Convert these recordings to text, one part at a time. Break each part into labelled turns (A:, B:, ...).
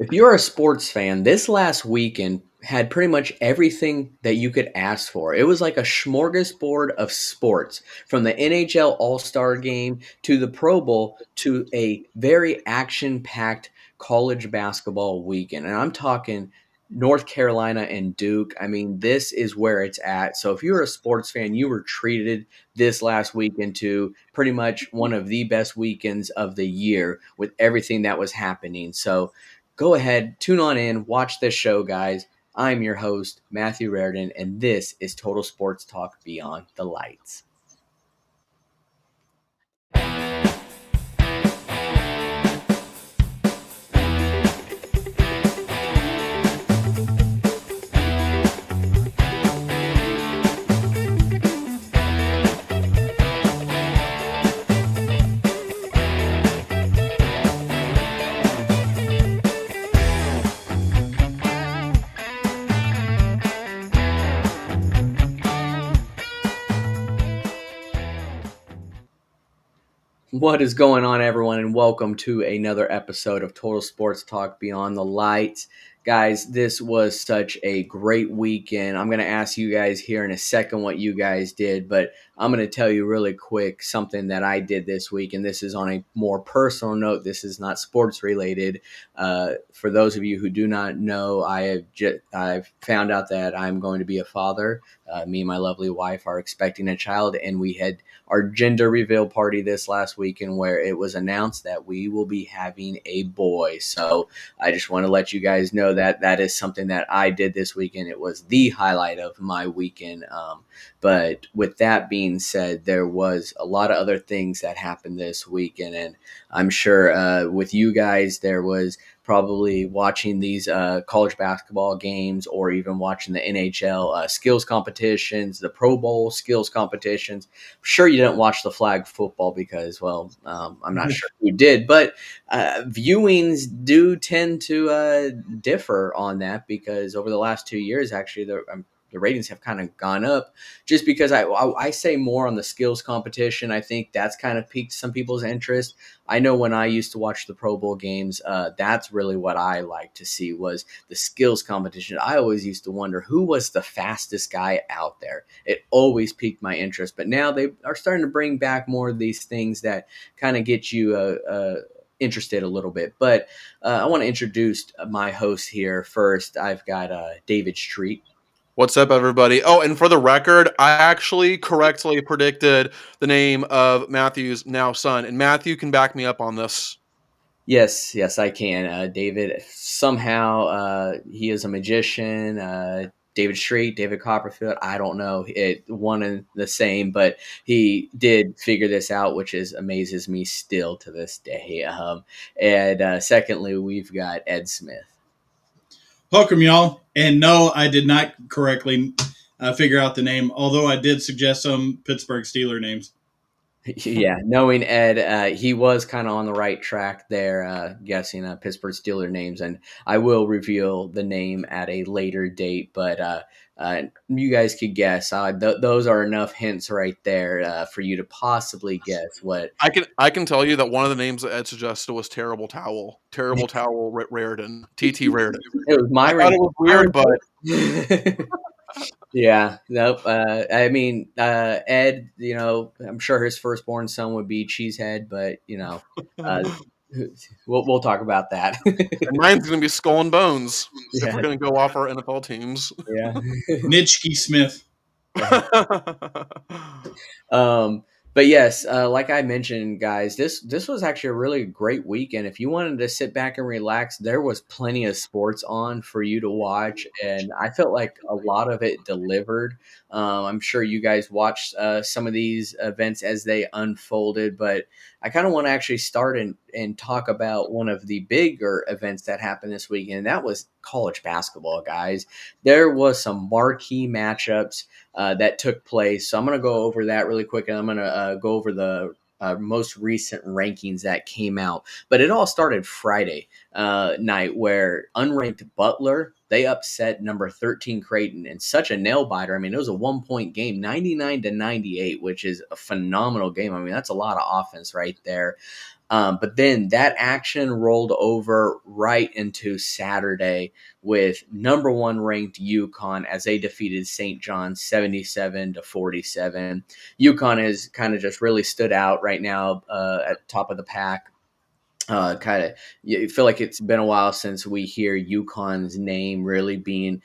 A: If you're a sports fan, this last weekend had pretty much everything that you could ask for. It was like a smorgasbord of sports, from the NHL All-Star game to the Pro Bowl to a very action-packed college basketball weekend. And I'm talking North Carolina and Duke. I mean, this is where it's at. So if you're a sports fan, you were treated this last weekend to pretty much one of the best weekends of the year with everything that was happening. So go ahead, tune on in, watch this show, guys. I'm your host, Matthew Raridan, and this is Total Sports Talk Beyond the Lights. What is going on, everyone, and welcome to another episode of Total Sports Talk Beyond the Lights. Guys, this was such a great weekend. I'm going to ask you guys here in a second what you guys did, but I'm going to tell you really quick something that I did this week, and this is on a more personal note. This is not sports related. For those of you who do not know, I've found out that I'm going to be a father. Me and my lovely wife are expecting a child, and we had our gender reveal party this last weekend where it was announced that we will be having a boy. So I just want to let you guys know that that is something that I did this weekend. It was the highlight of my weekend. But with that being said, there was a lot of other things that happened this weekend. And I'm sure with you guys, there was probably watching these college basketball games or even watching the NHL skills competitions, the Pro Bowl skills competitions. I'm sure you didn't watch the flag football because, well, I'm not sure who did, but viewings do tend to differ on that because over the last 2 years, actually, the ratings have kind of gone up just because I say more on the skills competition. I think that's kind of piqued some people's interest. I know when I used to watch the Pro Bowl games, that's really what I like to see was the skills competition. I always used to wonder who was the fastest guy out there. It always piqued my interest, but now they are starting to bring back more of these things that kind of get you interested a little bit. But I want to introduce my host here first. I've got David Street.
B: What's up, everybody? Oh, and for the record, I actually correctly predicted the name of Matthew's now son, and Matthew can back me up on this.
A: Yes, I can. David, somehow he is a magician. David Street, David Copperfield, I don't know. It one and the same, but he did figure this out, which is amazes me still to this day. And secondly, we've got Ed Smith.
C: Welcome, y'all. And no, I did not correctly figure out the name, although I did suggest some Pittsburgh Steeler names.
A: Yeah, knowing Ed, he was kind of on the right track there, guessing Pittsburgh Steelers names, and I will reveal the name at a later date. But you guys could guess. Those are enough hints right there for you to possibly guess what.
B: I can tell you that one of the names that Ed suggested was Terrible Towel. Terrible Towel Raridan. TT Raridan.
A: It was
B: I thought
A: Myron.
B: it was weird, but
A: Yeah, nope. I mean, Ed. I'm sure his firstborn son would be Cheesehead, but uh, we'll talk about that.
B: and mine's gonna be Skull and Bones if we're
A: Yeah,
B: gonna go off our NFL teams.
A: yeah.
C: Nitschke Smith.
A: Um, but yes, like I mentioned, guys, this was actually a really great weekend. If you wanted to sit back and relax, there was plenty of sports on for you to watch, and I felt like a lot of it delivered. I'm sure you guys watched some of these events as they unfolded, but I kind of want to actually start and talk about one of the bigger events that happened this weekend, and that was college basketball, guys. There was some marquee matchups that took place. So I'm going to go over that really quick, and I'm going to go over the most recent rankings that came out. But it all started Friday night, where unranked Butler they upset number 13 Creighton in such a nail biter. I mean, it was a 1-point game, 99-98, which is a phenomenal game. I mean, that's a lot of offense right there. But then that action rolled over right into Saturday with number one ranked UConn as they defeated St. John's 77-47. UConn has kind of just really stood out right now at top of the pack. Kind of, you feel like it's been a while since we hear UConn's name really being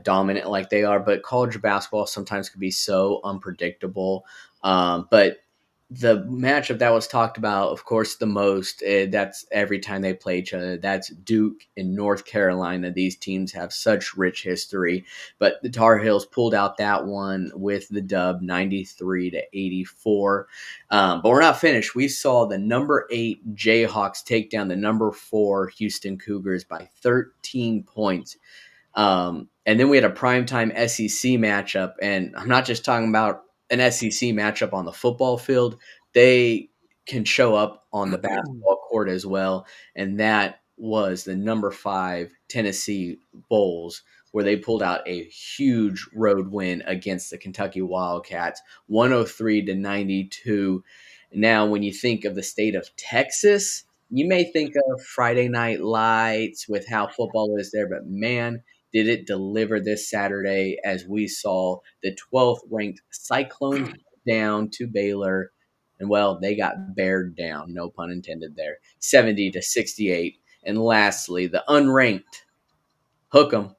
A: dominant like they are. But college basketball sometimes can be so unpredictable. But the matchup that was talked about, of course, the most, that's every time they play each other. That's Duke and North Carolina. These teams have such rich history. But the Tar Heels pulled out that one with the dub 93-84. But we're not finished. We saw the number 8 Jayhawks take down the number 4 Houston Cougars by 13 points. And then we had a primetime SEC matchup. And I'm not just talking about an SEC matchup on the football field. They can show up on the basketball court as well. And that was the number 5 Tennessee Bulls, where they pulled out a huge road win against the Kentucky Wildcats, 103-92. Now, when you think of the state of Texas, you may think of Friday Night Lights with how football is there, but man, did it deliver this Saturday as we saw the 12th ranked Cyclones down to Baylor. And well, they got bared down, no pun intended there, 70-68. And lastly, the unranked Hook'em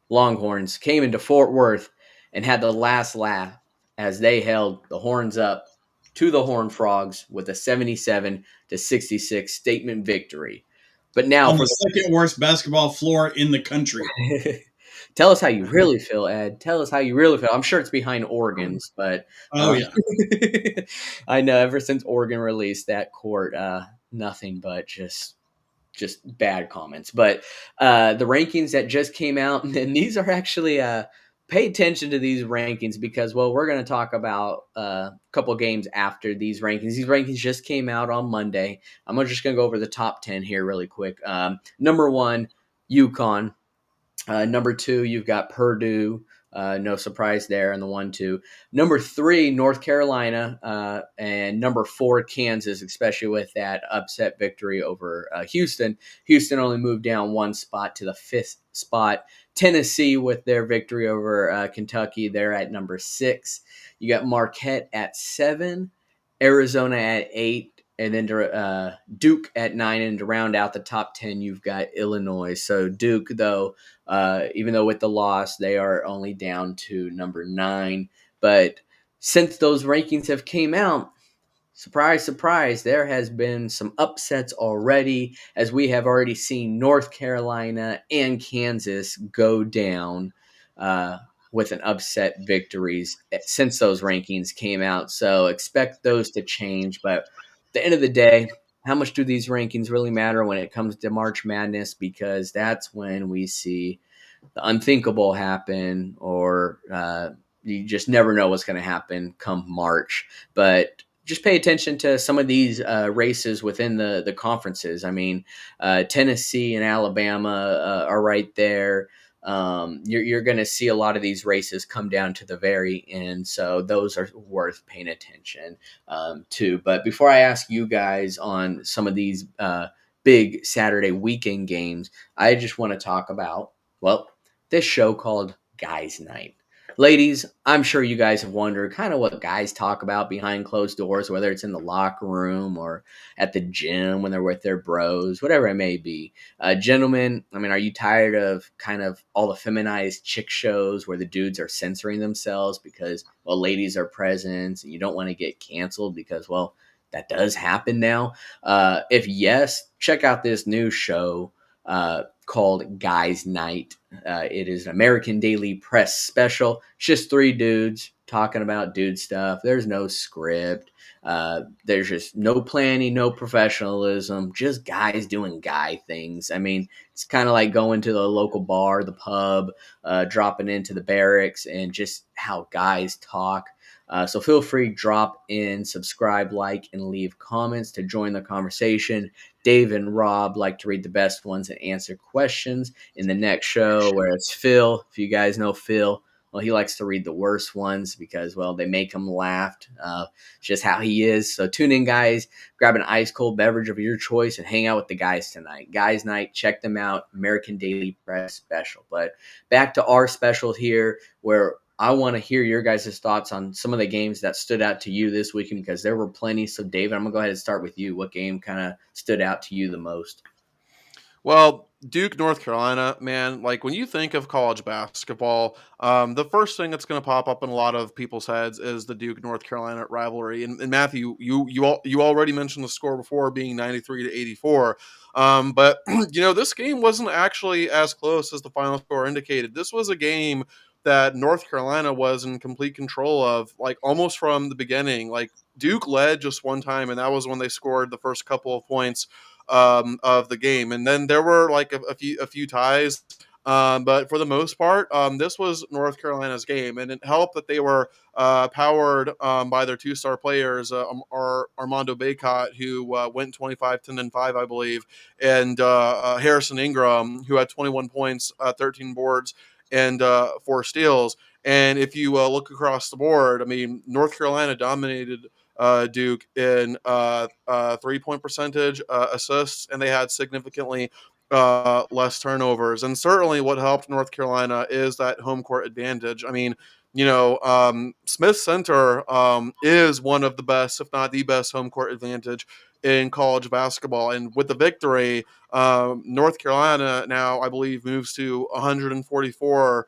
A: Longhorns came into Fort Worth and had the last laugh as they held the horns up to the Horned Frogs with a 77-66 statement victory. But now
C: On
A: for
C: the second worst basketball floor in the country.
A: Tell us how you really feel, Ed. Tell us how you really feel. I'm sure it's behind Oregon's, but
C: Oh, yeah.
A: I know ever since Oregon released that court, nothing but just bad comments. But the rankings that just came out, and these are actually pay attention to these rankings because, well, we're going to talk about a couple games after these rankings. These rankings just came out on Monday. I'm just going to go over the top 10 here really quick. Number 1, UConn. Number 2, you've got Purdue. No surprise there in the 1-2. Number 3, North Carolina. And number 4, Kansas, especially with that upset victory over Houston. Houston only moved down one spot to the 5th spot. Tennessee with their victory over Kentucky. They're at number 6. You got Marquette at 7. Arizona at 8. And then Duke at 9. And to round out the top 10, you've got Illinois. So Duke, though, even though with the loss, they are only down to number 9. But since those rankings have came out, surprise, surprise, there has been some upsets already, as we have already seen North Carolina and Kansas go down with an upset victories since those rankings came out. So expect those to change. But at the end of the day, how much do these rankings really matter when it comes to March Madness? Because that's when we see the unthinkable happen, or you just never know what's going to happen come March. But just pay attention to some of these races within the conferences. I mean, Tennessee and Alabama are right there. You're going to see a lot of these races come down to the very end. So those are worth paying attention to. But before I ask you guys on some of these big Saturday weekend games, I just want to talk about, well, this show called Guys Night. Ladies, I'm sure you guys have wondered kind of what guys talk about behind closed doors, whether it's in the locker room or at the gym when they're with their bros, whatever it may be. Gentlemen, I mean, are you tired of kind of all the feminized chick shows where the dudes are censoring themselves because, well, ladies are present and you don't want to get canceled because, well, that does happen now? If yes, check out this new show called Guys Night. It is an American Daily Press special. It's just 3 dudes talking about dude stuff. There's no script. There's just no planning, no professionalism, just guys doing guy things. I mean, it's kind of like going to the local bar, the pub, dropping into the barracks, and just how guys talk. So feel free, drop in, subscribe, like, and leave comments to join the conversation. Dave and Rob like to read the best ones and answer questions in the next show, where it's Phil. If you guys know Phil, well, he likes to read the worst ones because, well, they make him laugh. It's just how he is. So tune in, guys. Grab an ice cold beverage of your choice and hang out with the guys tonight. Guys Night, check them out. American Daily Press special. But back to our special here, where I want to hear your guys' thoughts on some of the games that stood out to you this weekend, because there were plenty. So, David, I'm going to go ahead and start with you. What game kind of stood out to you the most?
B: Well, Duke, North Carolina, man, like when you think of college basketball, the first thing that's going to pop up in a lot of people's heads is the Duke North Carolina rivalry. And Matthew, you already mentioned the score before being 93-84. But this game wasn't actually as close as the final score indicated. This was a game that North Carolina was in complete control of, like almost from the beginning. Like Duke led just one time, and that was when they scored the first couple of points of the game, and then there were like a few ties. But for the most part, this was North Carolina's game, and it helped that they were powered by their two-star players, Armando Bacot, who went 25, 10, and 5, I believe, and Harrison Ingram, who had 21 points, 13 boards, and 4 steals. And if you look across the board, I mean, North Carolina dominated Duke in 3-point percentage, assists, and they had significantly less turnovers. And certainly, what helped North Carolina is that home court advantage. I mean, Smith Center is one of the best, if not the best, home court advantage in college basketball. And with the victory, North Carolina now, I believe, moves to 144.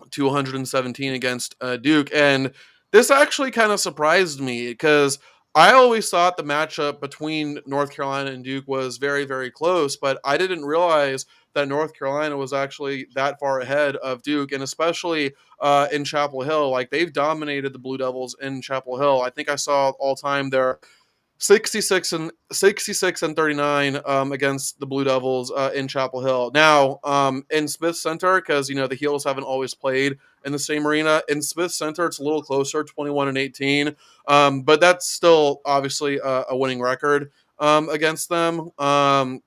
B: 217 against Duke. And this actually kind of surprised me because I always thought the matchup between North Carolina and Duke was very, very close, but I didn't realize that North Carolina was actually that far ahead of Duke, and especially in Chapel Hill. Like they've dominated the Blue Devils in Chapel Hill. I think I saw all time there 66 and 39 against the Blue Devils in Chapel Hill. Now, in Smith Center, because the Heels haven't always played in the same arena. In Smith Center, it's a little closer, 21 and 18. But that's still obviously a winning record against them. But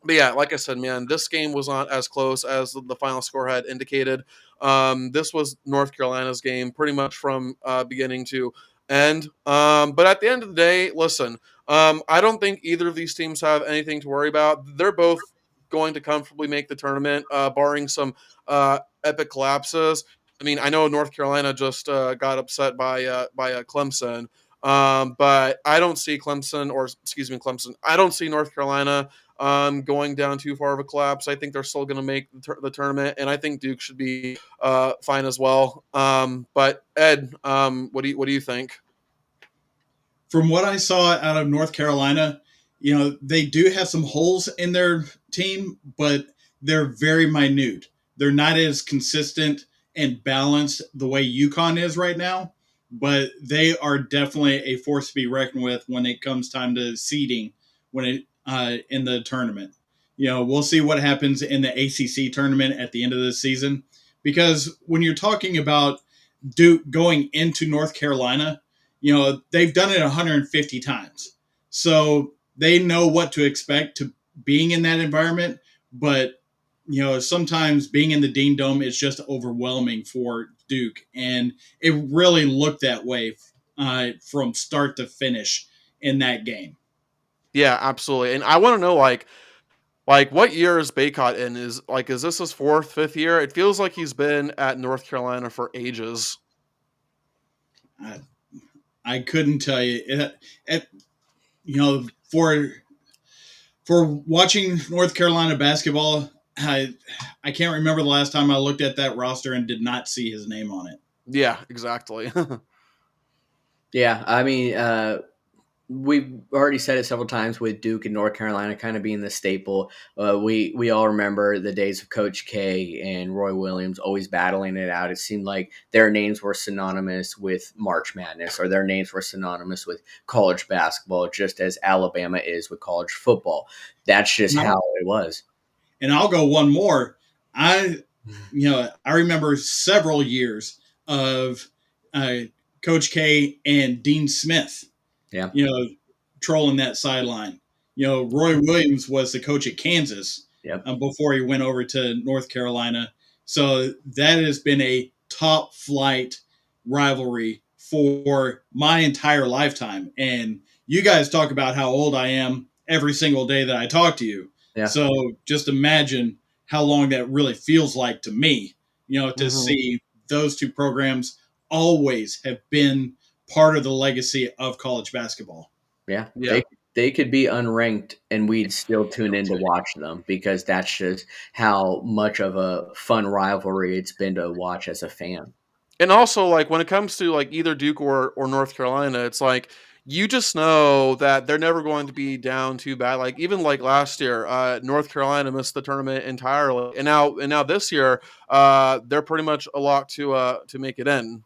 B: yeah, like I said, man, this game was not as close as the final score had indicated. This was North Carolina's game pretty much from beginning to end. But at the end of the day, listen, I don't think either of these teams have anything to worry about. They're both going to comfortably make the tournament, barring some epic collapses. I mean, I know North Carolina just got upset by Clemson, but I don't see Clemson. I don't see North Carolina going down too far of a collapse. I think they're still going to make the tournament, and I think Duke should be fine as well. But Ed, what do you think?
C: From what I saw out of North Carolina, they do have some holes in their team, but they're very minute. They're not as consistent and balanced the way UConn is right now, but they are definitely a force to be reckoned with when it comes time to seeding when it in the tournament. We'll see what happens in the ACC tournament at the end of the season, because when you're talking about Duke going into North Carolina, they've done it 150 times. So they know what to expect to being in that environment. But, sometimes being in the Dean Dome is just overwhelming for Duke. And it really looked that way from start to finish in that game.
B: Yeah, absolutely. And I want to know, like what year is Baycott in? Is this his fourth, fifth year? It feels like he's been at North Carolina for ages.
C: I couldn't tell you. For watching North Carolina basketball, I can't remember the last time I looked at that roster and did not see his name on it.
B: Yeah, exactly.
A: Yeah, I mean, we've already said it several times with Duke and North Carolina kind of being the staple. We all remember the days of Coach K and Roy Williams always battling it out. It seemed like their names were synonymous with March Madness, or their names were synonymous with college basketball, just as Alabama is with college football. That's just how it was.
C: And I'll go one more. I remember several years of uh, Coach K and Dean Smith,
A: Yeah.
C: you know, trolling that sideline. Roy Williams was the coach at Kansas
A: Yep.
C: before he went over to North Carolina. So that has been a top flight rivalry for my entire lifetime. And you guys talk about how old I am every single day that I talk to you.
A: Yeah.
C: So just imagine how long that really feels like to me, to
B: Mhm.
C: see those two programs always have been part of the legacy of college basketball.
A: Yeah.
B: Yeah.
A: They could be unranked and we'd still tune in to watch them because that's just how much of a fun rivalry it's been to watch as a fan.
B: And also, like, when it comes to, like, either Duke or North Carolina, it's like, you just know that they're never going to be down too bad. Like, even, like, last year, North Carolina missed the tournament entirely, and now this year, they're pretty much a lock to make it in.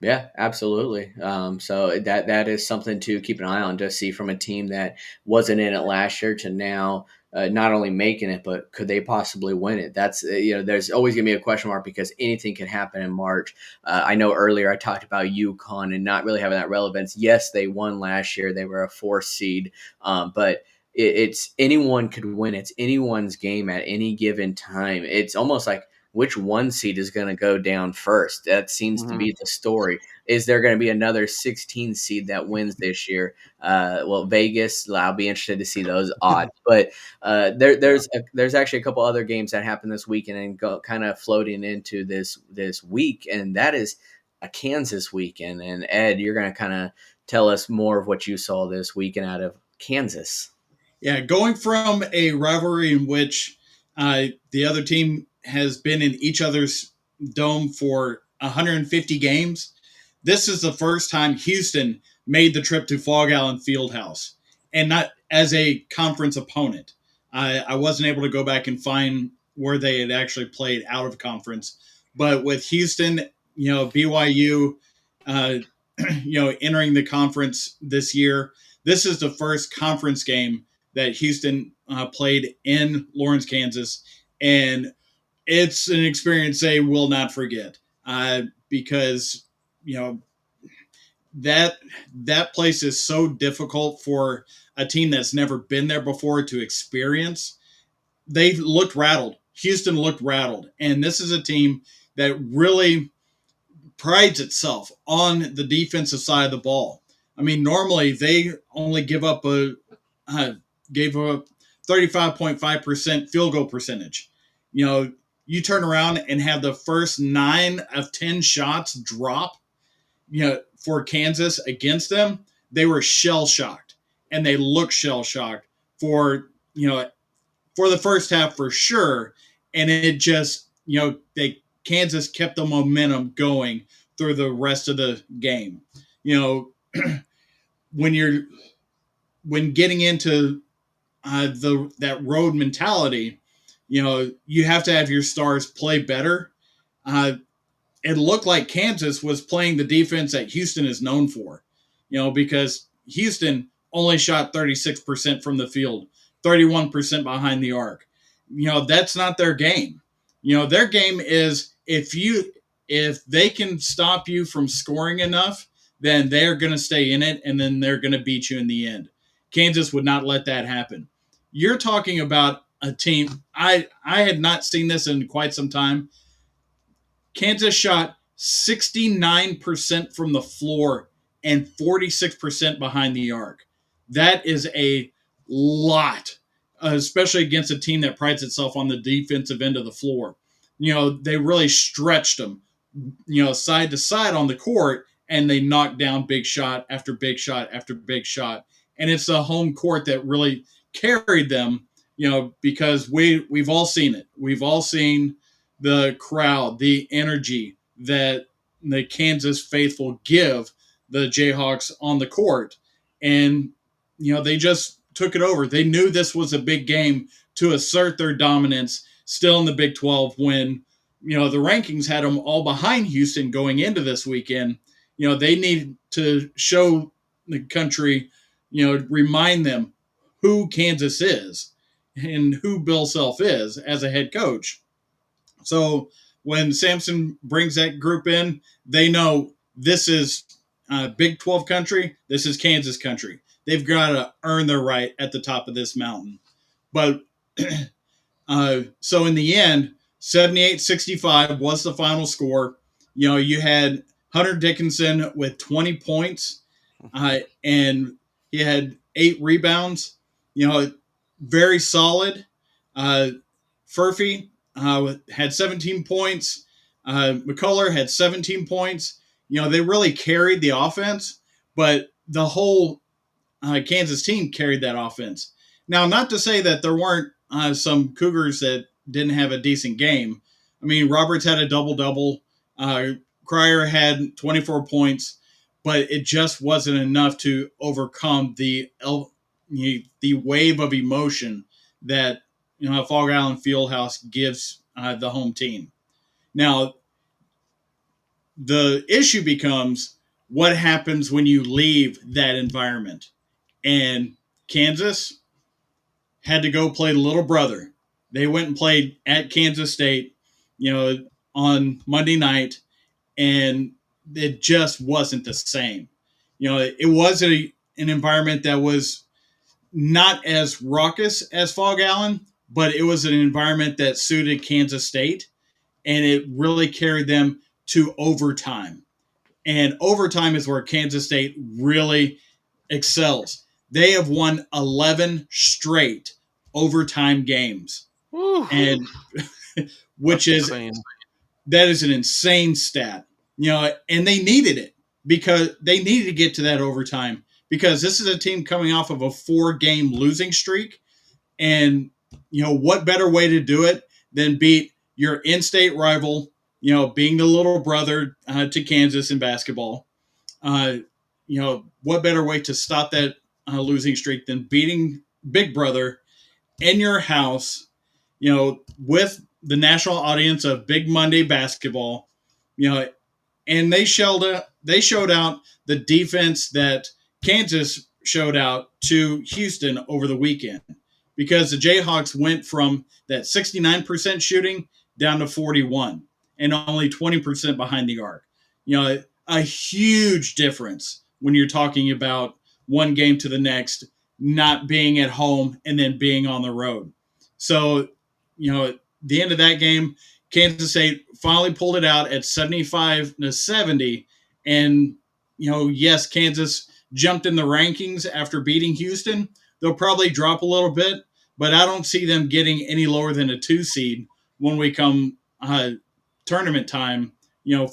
A: Yeah, absolutely. So that is something to keep an eye on to see from a team that wasn't in it last year to now not only making it, but could they possibly win it? That's there's always gonna be a question mark because anything can happen in March. I know earlier I talked about UConn and not really having that relevance. Yes, they won last year; they were a fourth seed, but it's anyone could win. It's anyone's game at any given time. It's almost like which one seed is going to go down first. That seems to
B: Mhm.
A: be the story. Is there going to be another 16 seed that wins this year? Well, Vegas, I'll be interested to see those odds. But there's actually a couple other games that happened this weekend and go kind of floating into this week, and that is a Kansas weekend. And Ed, you're going to kind of tell us more of what you saw this weekend out of Kansas.
C: Yeah, going from a rivalry in which the other team has been in each other's dome for 150 games, this is the first time Houston made the trip to Fog Allen Fieldhouse, and not as a conference opponent. I wasn't able to go back and find where they had actually played out of conference, but with Houston, BYU, uh, entering the conference this year, this is the first conference game that Houston played in Lawrence, Kansas, and it's an experience they will not forget because you know that that place is so difficult for a team that's never been there before to experience. They looked rattled. Houston looked rattled, and this is a team that really prides itself on the defensive side of the ball. I mean, normally they only uh, gave up 35.5% field goal percentage. You know, you turn around and have the first 9 of 10 shots drop, for Kansas against them. They were shell shocked, and they looked shell shocked for, for the first half for sure. And it just, Kansas kept the momentum going through the rest of the game. You know, when you're when getting into the that road mentality, you have to have your stars play better. Uh, it looked like Kansas was playing the defense that Houston is known for, because Houston only shot 36% from the field, 31% behind the arc. That's not their game. Their game is if they can stop you from scoring enough, then they're going to stay in it and then they're going to beat you in the end. Kansas would not let that happen. You're talking about a team I had not seen this in quite some time. Kansas shot 69% from the floor and 46% behind the arc. That is a lot, especially against a team that prides itself on the defensive end of the floor. They really stretched them, side to side on the court, and they knocked down big shot after big shot after big shot. And it's the home court that really carried them, because we've all seen it. We've all seen the crowd, the energy that the Kansas faithful give the Jayhawks on the court. And, they just took it over. They knew this was a big game to assert their dominance still in the Big 12 when, the rankings had them all behind Houston going into this weekend. They need to show the country, remind them who Kansas is and who Bill Self is as a head coach. So when Sampson brings that group in, they know this is Big 12 country. This is Kansas country. They've got to earn their right at the top of this mountain. But so in the end, 78-65 was the final score. You had Hunter Dickinson with 20 points, and he had 8 rebounds. Very solid. Uh, Furphy had 17 points. McCullough had 17 points. They really carried the offense, but the whole Kansas team carried that offense. Now, not to say that there weren't some Cougars that didn't have a decent game. I mean, Roberts had a double-double. Cryer had 24 points, but it just wasn't enough to overcome the wave of emotion that Fog Island Fieldhouse gives the home team. Now, the issue becomes what happens when you leave that environment. And Kansas had to go play the little brother. They went and played at Kansas State, on Monday night, and it just wasn't the same. It was an environment that was not as raucous as Fog Allen, but it was an environment that suited Kansas State, and it really carried them to overtime. And overtime is where Kansas State really excels. They have won 11 straight overtime games.
B: Woo.
C: And which
B: That's
C: is
B: insane.
C: That is an insane stat. And they needed it because they needed to get to that overtime because this is a team coming off of a 4-game losing streak. And, what better way to do it than beat your in-state rival, being the little brother to Kansas in basketball. What better way to stop that losing streak than beating Big Brother in your house, with the national audience of Big Monday basketball, and they showed out the defense that Kansas showed out to Houston over the weekend because the Jayhawks went from that 69% shooting down to 41 and only 20% behind the arc. A huge difference when you're talking about one game to the next, not being at home and then being on the road. So, at the end of that game, Kansas State finally pulled it out at 75-70. And, yes, Kansas jumped in the rankings after beating Houston. They'll probably drop a little bit, but I don't see them getting any lower than a 2 seed when we come tournament time,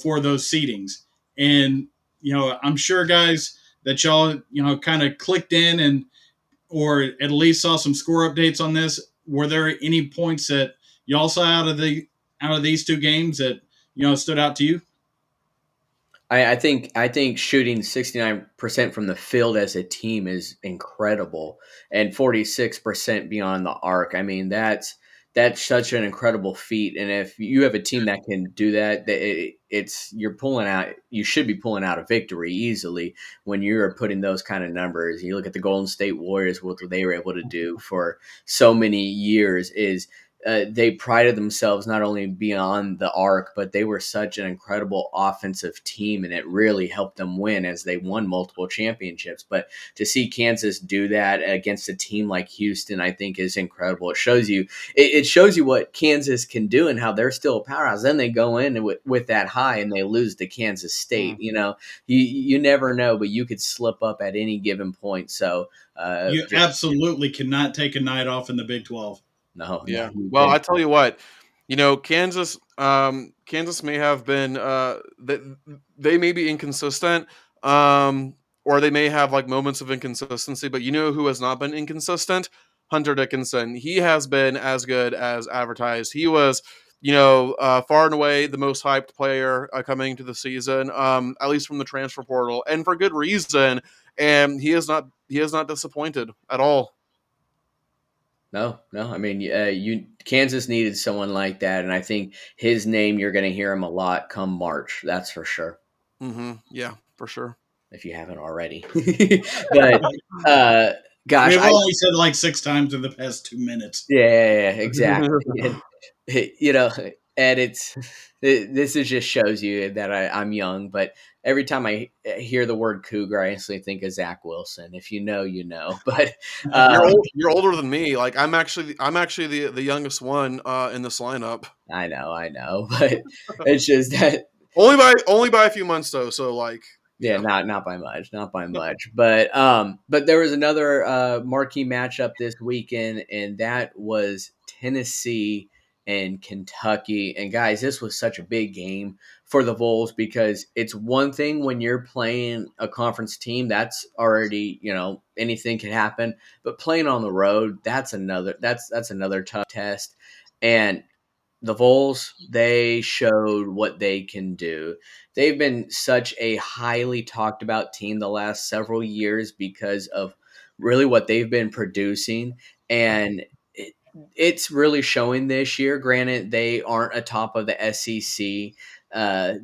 C: for those seedings. And, I'm sure, guys, that y'all, kind of clicked in and or at least saw some score updates on this. Were there any points that y'all saw out of these 2 games that stood out to you?
A: I think shooting 69% from the field as a team is incredible, and 46% beyond the arc. I mean, that's such an incredible feat. And if you have a team that can do that, you should be pulling out a victory easily when you're putting those kind of numbers. You look at the Golden State Warriors, what they were able to do for so many years is. They prided themselves not only beyond the arc, but they were such an incredible offensive team, and it really helped them win as they won multiple championships. But to see Kansas do that against a team like Houston, I think is incredible. It shows you what Kansas can do and how they're still a powerhouse. Then they go in with that high and they lose to Kansas State. You never know, but you could slip up at any given point. So
C: you absolutely cannot take a night off in the Big 12.
A: No.
B: Yeah. Well, I tell you what, Kansas may have been they may be inconsistent, or they may have like moments of inconsistency, but who has not been inconsistent? Hunter Dickinson. He has been as good as advertised. He was, far and away the most hyped player coming into the season, at least from the transfer portal, and for good reason. And he has not disappointed at all.
A: No. I mean, Kansas needed someone like that, and I think his name you're going to hear him a lot come March. That's for sure.
B: Mm-hmm. Yeah, for sure.
A: If you haven't already, but gosh,
C: we've only said 6 times in the past 2 minutes.
A: Yeah, exactly. And, Ed, this is just shows you that I'm young, but every time I hear the word Cougar, I instantly think of Zach Wilson. If you know, you know. But
B: You're
A: uh,
B: old. You're older than me. Like I'm actually the youngest one in this lineup.
A: I know, but it's just that
B: Only by a few months though. So like,
A: yeah,
B: yeah.
A: not by much, not by much. But there was another marquee matchup this weekend, and that was Tennessee and Kentucky. And guys, this was such a big game for the Vols because it's one thing when you're playing a conference team that's already, anything can happen, but playing on the road, that's another tough test. And the Vols, they showed what they can do. They've been such a highly talked about team the last several years because of really what they've been producing. And it's really showing this year. Granted, they aren't atop of the SEC.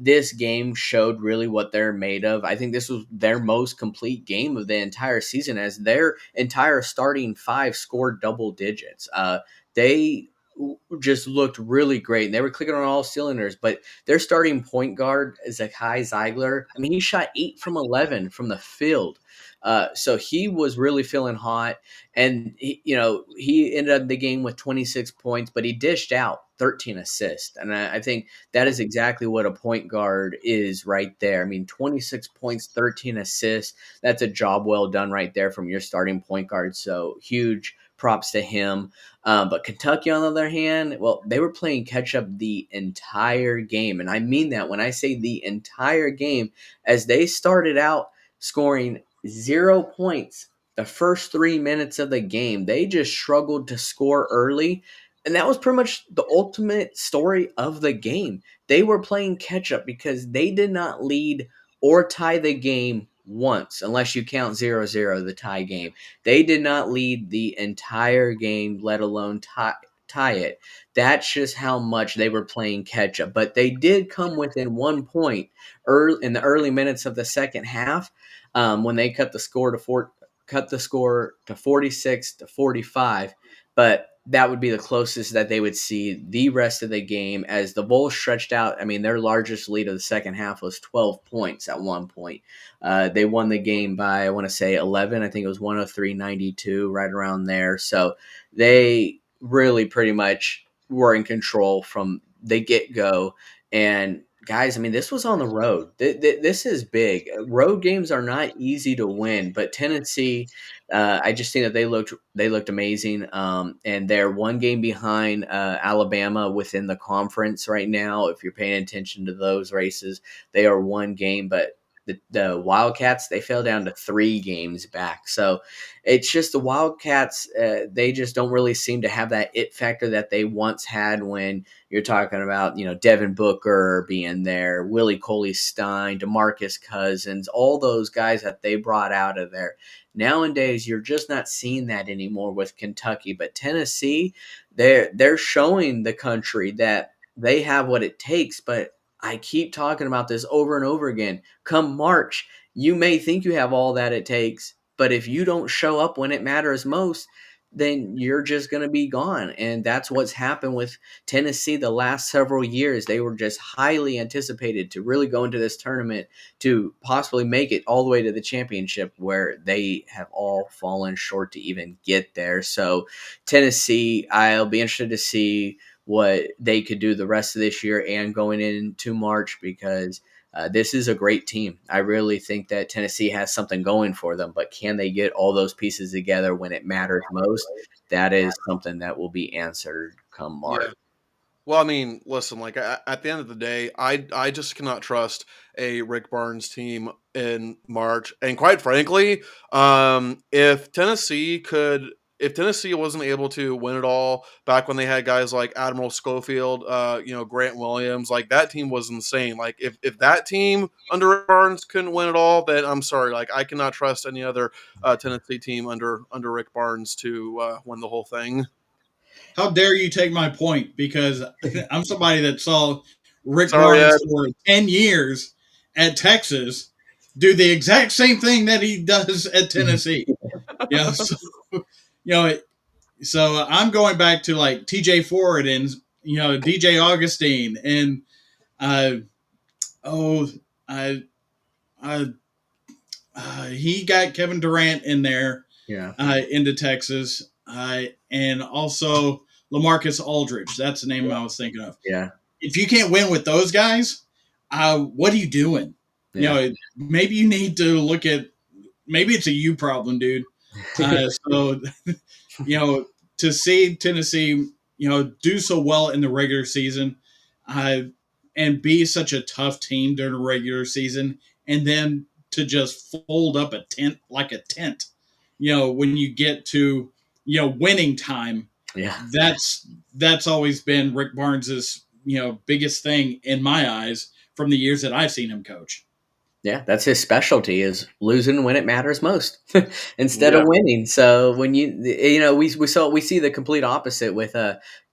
A: This game showed really what they're made of. I think this was their most complete game of the entire season, as their entire starting five scored double digits. They just looked really great. And they were clicking on all cylinders, but their starting point guard, Zakai Zeigler, I mean, he shot 8 from 11 from the field. So he was really feeling hot. And, he ended up the game with 26 points, but he dished out 13 assists. And I think that is exactly what a point guard is right there. I mean, 26 points, 13 assists. That's a job well done right there from your starting point guard. So huge props to him. But Kentucky, on the other hand, well, they were playing catch up the entire game. And I mean that when I say the entire game, as they started out scoring 0 points the first 3 minutes of the game. They just struggled to score early. And that was pretty much the ultimate story of the game. They were playing catch up because they did not lead or tie the game once, unless you count 0-0, the tie game. They did not lead the entire game, let alone tie it. That's just how much they were playing catch up. But they did come within 1 point in the early minutes of the second half, when they cut the score to 46-45. But that would be the closest that they would see the rest of the game, as the Bulls stretched out. I mean, their largest lead of the second half was 12 points at one point. They won the game by, I want to say, 11. I think it was 103-92, right around there. So they really pretty much were in control from the get-go. And guys, I mean, this was on the road. This is big. Road games are not easy to win, but Tennessee, I just think that they looked amazing, and they're one game behind Alabama within the conference right now. If you're paying attention to those races, they are one game, but the Wildcats, they fell down to 3 games back. So it's just the Wildcats. They just don't really seem to have that it factor that they once had when you're talking about, Devin Booker being there, Willie Cauley-Stein, DeMarcus Cousins, all those guys that they brought out of there. Nowadays, you're just not seeing that anymore with Kentucky. But Tennessee, they're showing the country that they have what it takes. But I keep talking about this over and over again. Come March, you may think you have all that it takes, but if you don't show up when it matters most, then you're just going to be gone. And that's what's happened with Tennessee the last several years. They were just highly anticipated to really go into this tournament to possibly make it all the way to the championship, where they have all fallen short to even get there. So Tennessee, I'll be interested to see what they could do the rest of this year and going into March, because this is a great team. I really think that Tennessee has something going for them, but can they get all those pieces together when it matters most? That is something that will be answered come March.
B: Yeah. Well, I mean, listen, like at the end of the day, I just cannot trust a Rick Barnes team in March. And quite frankly, if Tennessee wasn't able to win it all back when they had guys like Admiral Schofield, Grant Williams, like that team was insane. Like if that team under Rick Barnes couldn't win it all, then I'm sorry, like I cannot trust any other Tennessee team under Rick Barnes to win the whole thing.
C: How dare you take my point? Because I'm somebody that saw Rick
B: Sorry,
C: Barnes
B: Ed.
C: for 10 years at Texas do the exact same thing that he does at Tennessee. So, you know, so I'm going back to like TJ Ford and, DJ Augustine and uh, oh, I, I, he got Kevin Durant in there
A: Yeah.
C: into Texas, and also LaMarcus Aldridge. That's the name I was thinking of.
A: Yeah.
C: If you can't win with those guys, what are you doing?
A: Yeah.
C: Maybe you need to look at, maybe it's a you problem, dude. So, to see Tennessee, do so well in the regular season, uh, and be such a tough team during the regular season, and then to just fold up a tent like a tent, when you get to, winning time,
A: Yeah.
C: that's always been Rick Barnes's, biggest thing in my eyes from the years that I've seen him coach.
A: Yeah, that's his specialty is losing when it matters most instead of
B: Yeah.
A: winning. So when we see the complete opposite with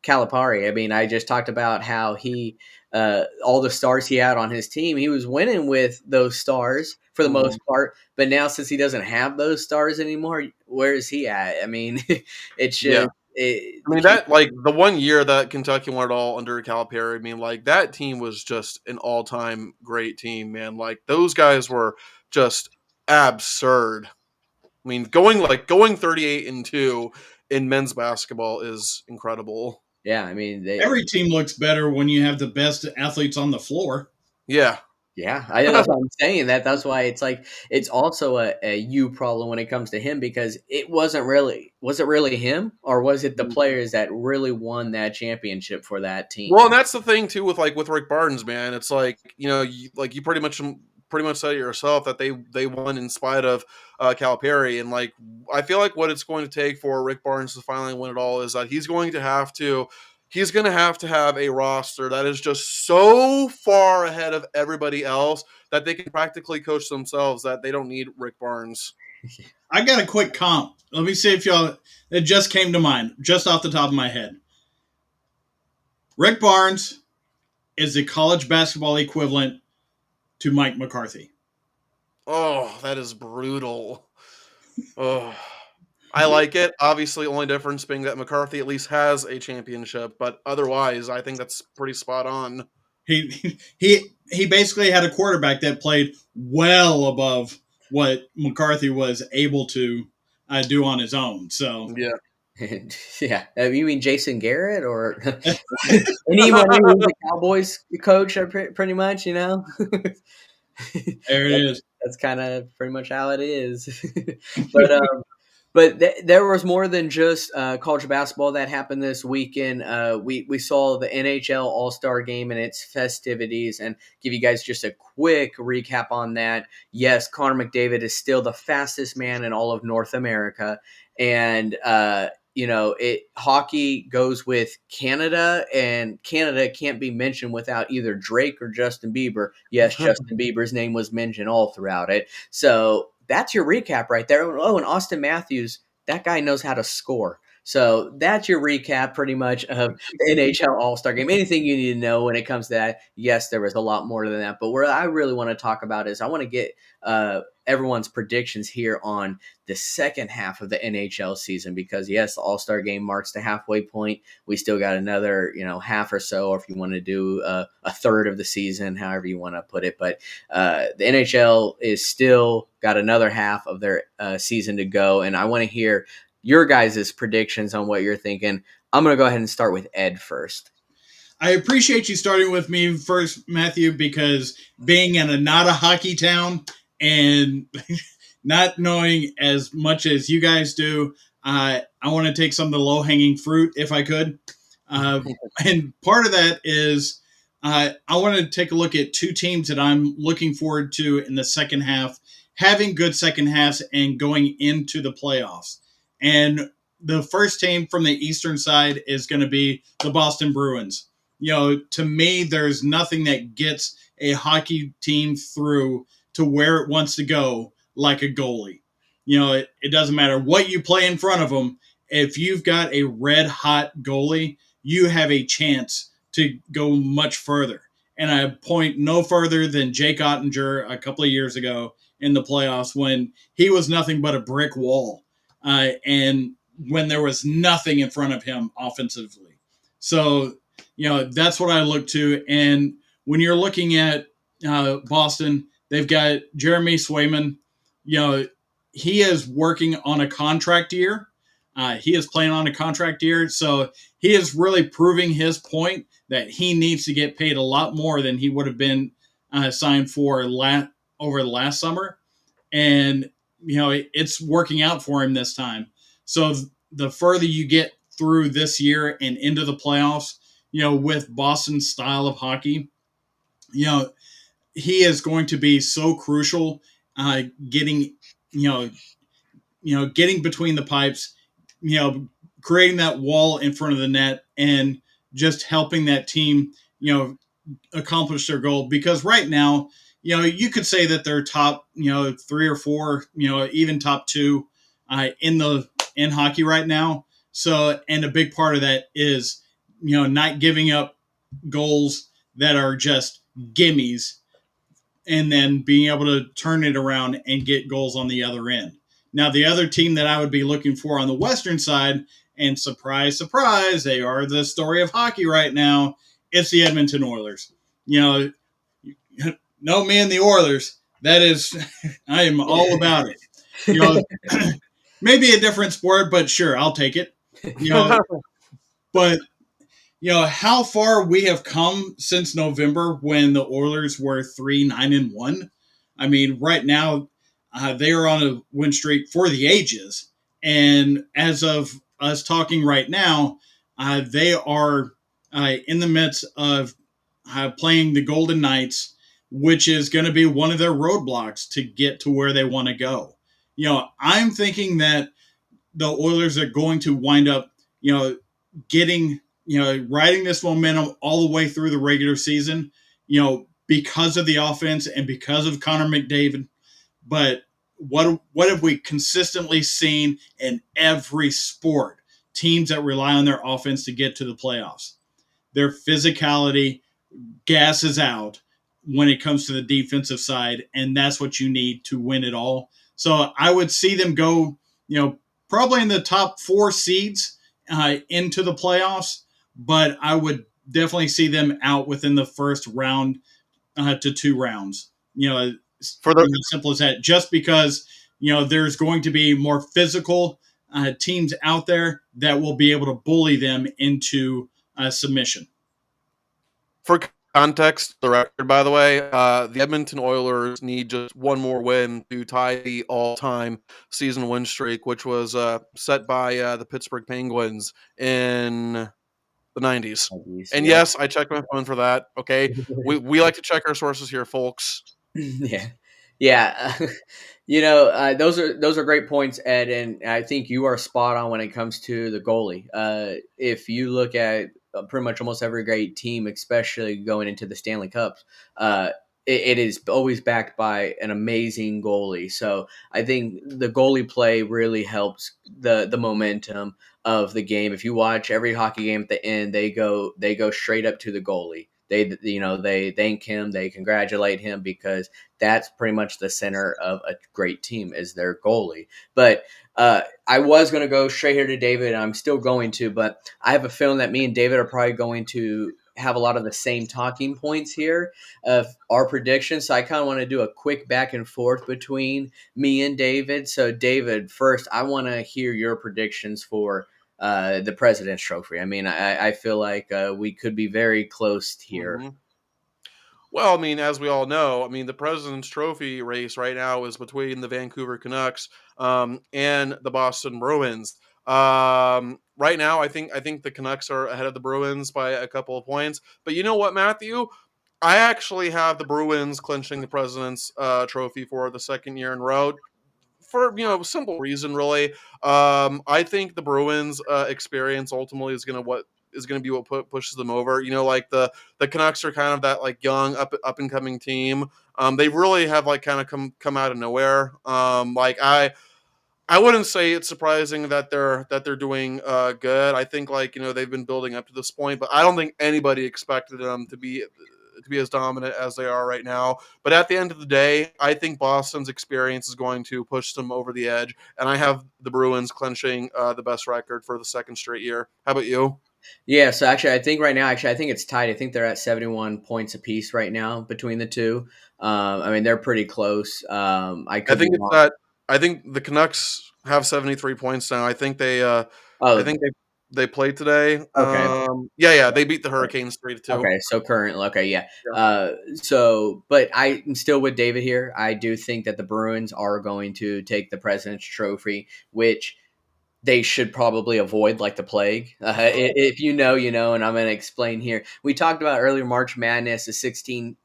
A: Calipari. I mean, I just talked about how he all the stars he had on his team, he was winning with those stars for the most part. But now since he doesn't have those stars anymore, where is he at? I mean, it's
B: Yeah.
A: just
B: I mean, that like the one year that Kentucky won it all under Calipari, I mean, like that team was just an all-time great team, man. Like those guys were just absurd. I mean, going 38-2 in men's basketball is incredible.
A: yeah. I mean,
C: Every team looks better when you have the best athletes on the floor.
B: Yeah.
A: Yeah, that's what I'm saying. That's why it's like it's also a you problem when it comes to him because was it really him or was it the players that really won that championship for that team?
B: Well, and that's the thing too with Rick Barnes, man. It's like you pretty much said it yourself that they won in spite of Calipari, and like I feel like what it's going to take for Rick Barnes to finally win it all is that he's going to have to have a roster that is just so far ahead of everybody else that they can practically coach themselves that they don't need Rick Barnes.
C: I got a quick comp. Let me see if y'all, it just came to mind, just off the top of my head. Rick Barnes is the college basketball equivalent to Mike McCarthy.
B: Oh, that is brutal. Oh, I like it. Obviously, only difference being that McCarthy at least has a championship, but otherwise, I think that's pretty spot on.
C: He basically had a quarterback that played well above what McCarthy was able to do on his own. So
B: Yeah.
A: Yeah, you mean Jason Garrett or anyone who was the Cowboys coach? Pretty much,
C: there it is.
A: That's kind of pretty much how it is. but there was more than just college basketball that happened this weekend. We saw the NHL All Star Game and its festivities, and give you guys just a quick recap on that. Yes, Connor McDavid is still the fastest man in all of North America, and hockey goes with Canada, and Canada can't be mentioned without either Drake or Justin Bieber. Yes, Justin Bieber's name was mentioned all throughout it. So that's your recap right there. Oh, and Austin Matthews, that guy knows how to score. So that's your recap pretty much of the NHL All-Star Game. Anything you need to know when it comes to that? Yes, there was a lot more than that. But what I really want to talk about is I want to get everyone's predictions here on the second half of the NHL season because, yes, the All-Star Game marks the halfway point. We still got another, half or so, or if you want to do a third of the season, however you want to put it. But the NHL is still got another half of their season to go, and I want to hear your guys' predictions on what you're thinking. I'm going to go ahead and start with Ed first.
C: I appreciate you starting with me first, Matthew, because being in not a hockey town and not knowing as much as you guys do, I want to take some of the low-hanging fruit if I could. And part of that is I want to take a look at two teams that I'm looking forward to in the second half, having good second halves and going into the playoffs. And the first team from the Eastern side is going to be the Boston Bruins. To me, there's nothing that gets a hockey team through to where it wants to go like a goalie. It doesn't matter what you play in front of them. If you've got a red hot goalie, you have a chance to go much further. And I point no further than Jake Ottinger a couple of years ago in the playoffs when he was nothing but a brick wall. And when there was nothing in front of him offensively. So That's what I look to. And when you're looking at Boston, they've got Jeremy Swayman. You know, he is working on a contract year. He is playing on a contract year, so he is really proving his point that he needs to get paid a lot more than he would have been signed for over the last summer. And it's working out for him this time. So the further you get through this year and into the playoffs, with Boston's style of hockey, you know, he is going to be so crucial, getting, you know, getting between the pipes, you know, creating that wall in front of the net and just helping that team, accomplish their goal. Because right now, you could say that they're top, three or four, even top two in hockey right now. So, and a big part of that is, not giving up goals that are just gimmies and then being able to turn it around and get goals on the other end. Now, the other team that I would be looking for on the Western side, and surprise, surprise, they are the story of hockey right now, it's the Edmonton Oilers. You know, no, man, the Oilers. That is, I am all about it. You know, maybe a different sport, but sure, I'll take it. You know, but how far we have come since November when the Oilers were 3-9-1. I mean, right now they are on a win streak for the ages, and as of us talking right now, they are in the midst of playing the Golden Knights, which is going to be one of their roadblocks to get to where they want to go. I'm thinking that the Oilers are going to wind up, getting, riding this momentum all the way through the regular season, because of the offense and because of Connor McDavid. But what have we consistently seen in every sport? Teams that rely on their offense to get to the playoffs. Their physicality gasses out when it comes to the defensive side, and that's what you need to win it all. So I would see them go, probably in the top four seeds into the playoffs, but I would definitely see them out within the first round to two rounds.
B: For the
C: Simple as that. Just because there's going to be more physical teams out there that will be able to bully them into submission.
B: For context, the record, by the way, the Edmonton Oilers need just one more win to tie the all-time season win streak, which was set by the Pittsburgh Penguins in the 90s. And
A: Yeah.
B: yes, I checked my phone for that. Okay, we like to check our sources here, folks.
A: Yeah, yeah. Those are great points, Ed, and I think you are spot on when it comes to the goalie. If you look at pretty much almost every great team, especially going into the Stanley Cups, it is always backed by an amazing goalie. So I think the goalie play really helps the momentum of the game. If you watch every hockey game at the end, they go straight up to the goalie. They thank him, they congratulate him because that's pretty much the center of a great team is their goalie. But I was going to go straight here to David, and I'm still going to, but I have a feeling that me and David are probably going to have a lot of the same talking points here of our predictions. So I kind of want to do a quick back and forth between me and David. So David, first, I want to hear your predictions for the President's Trophy. I mean, I feel like we could be very close here.
B: Mm-hmm. Well, I mean, as we all know, I mean, the President's Trophy race right now is between the Vancouver Canucks and the Boston Bruins. Right now, I think the Canucks are ahead of the Bruins by a couple of points. But you know what, Matthew? I actually have the Bruins clinching the President's Trophy for the second year in a row for simple reason really. I think the Bruins experience ultimately is going to be what pushes them over. Like the Canucks are kind of that like young up and coming team. They really have like kind of come out of nowhere. Like I wouldn't say it's surprising that they're doing good. I think like they've been building up to this point, but I don't think anybody expected them to be as dominant as they are right now. But at the end of the day, I think Boston's experience is going to push them over the edge, and I have the Bruins clinching the best record for the second straight year. How about you?
A: Yeah, so actually, I think right now, I think it's tied. I think they're at 71 points apiece right now between the two. I mean, they're pretty close. I
B: I
A: could be
B: think it's
A: wrong.
B: that. I think the Canucks have 73 points now. I think they. I
A: Oh,
B: think they played today.
A: okay.
B: Yeah, they beat the Hurricanes 3-2.
A: Okay, so currently, okay, yeah.
B: Yeah,
A: But I'm still with David here. I do think that the Bruins are going to take the President's Trophy, which they should probably avoid like the plague. If you know, you know, and I'm going to explain here. We talked about earlier March Madness, the 16th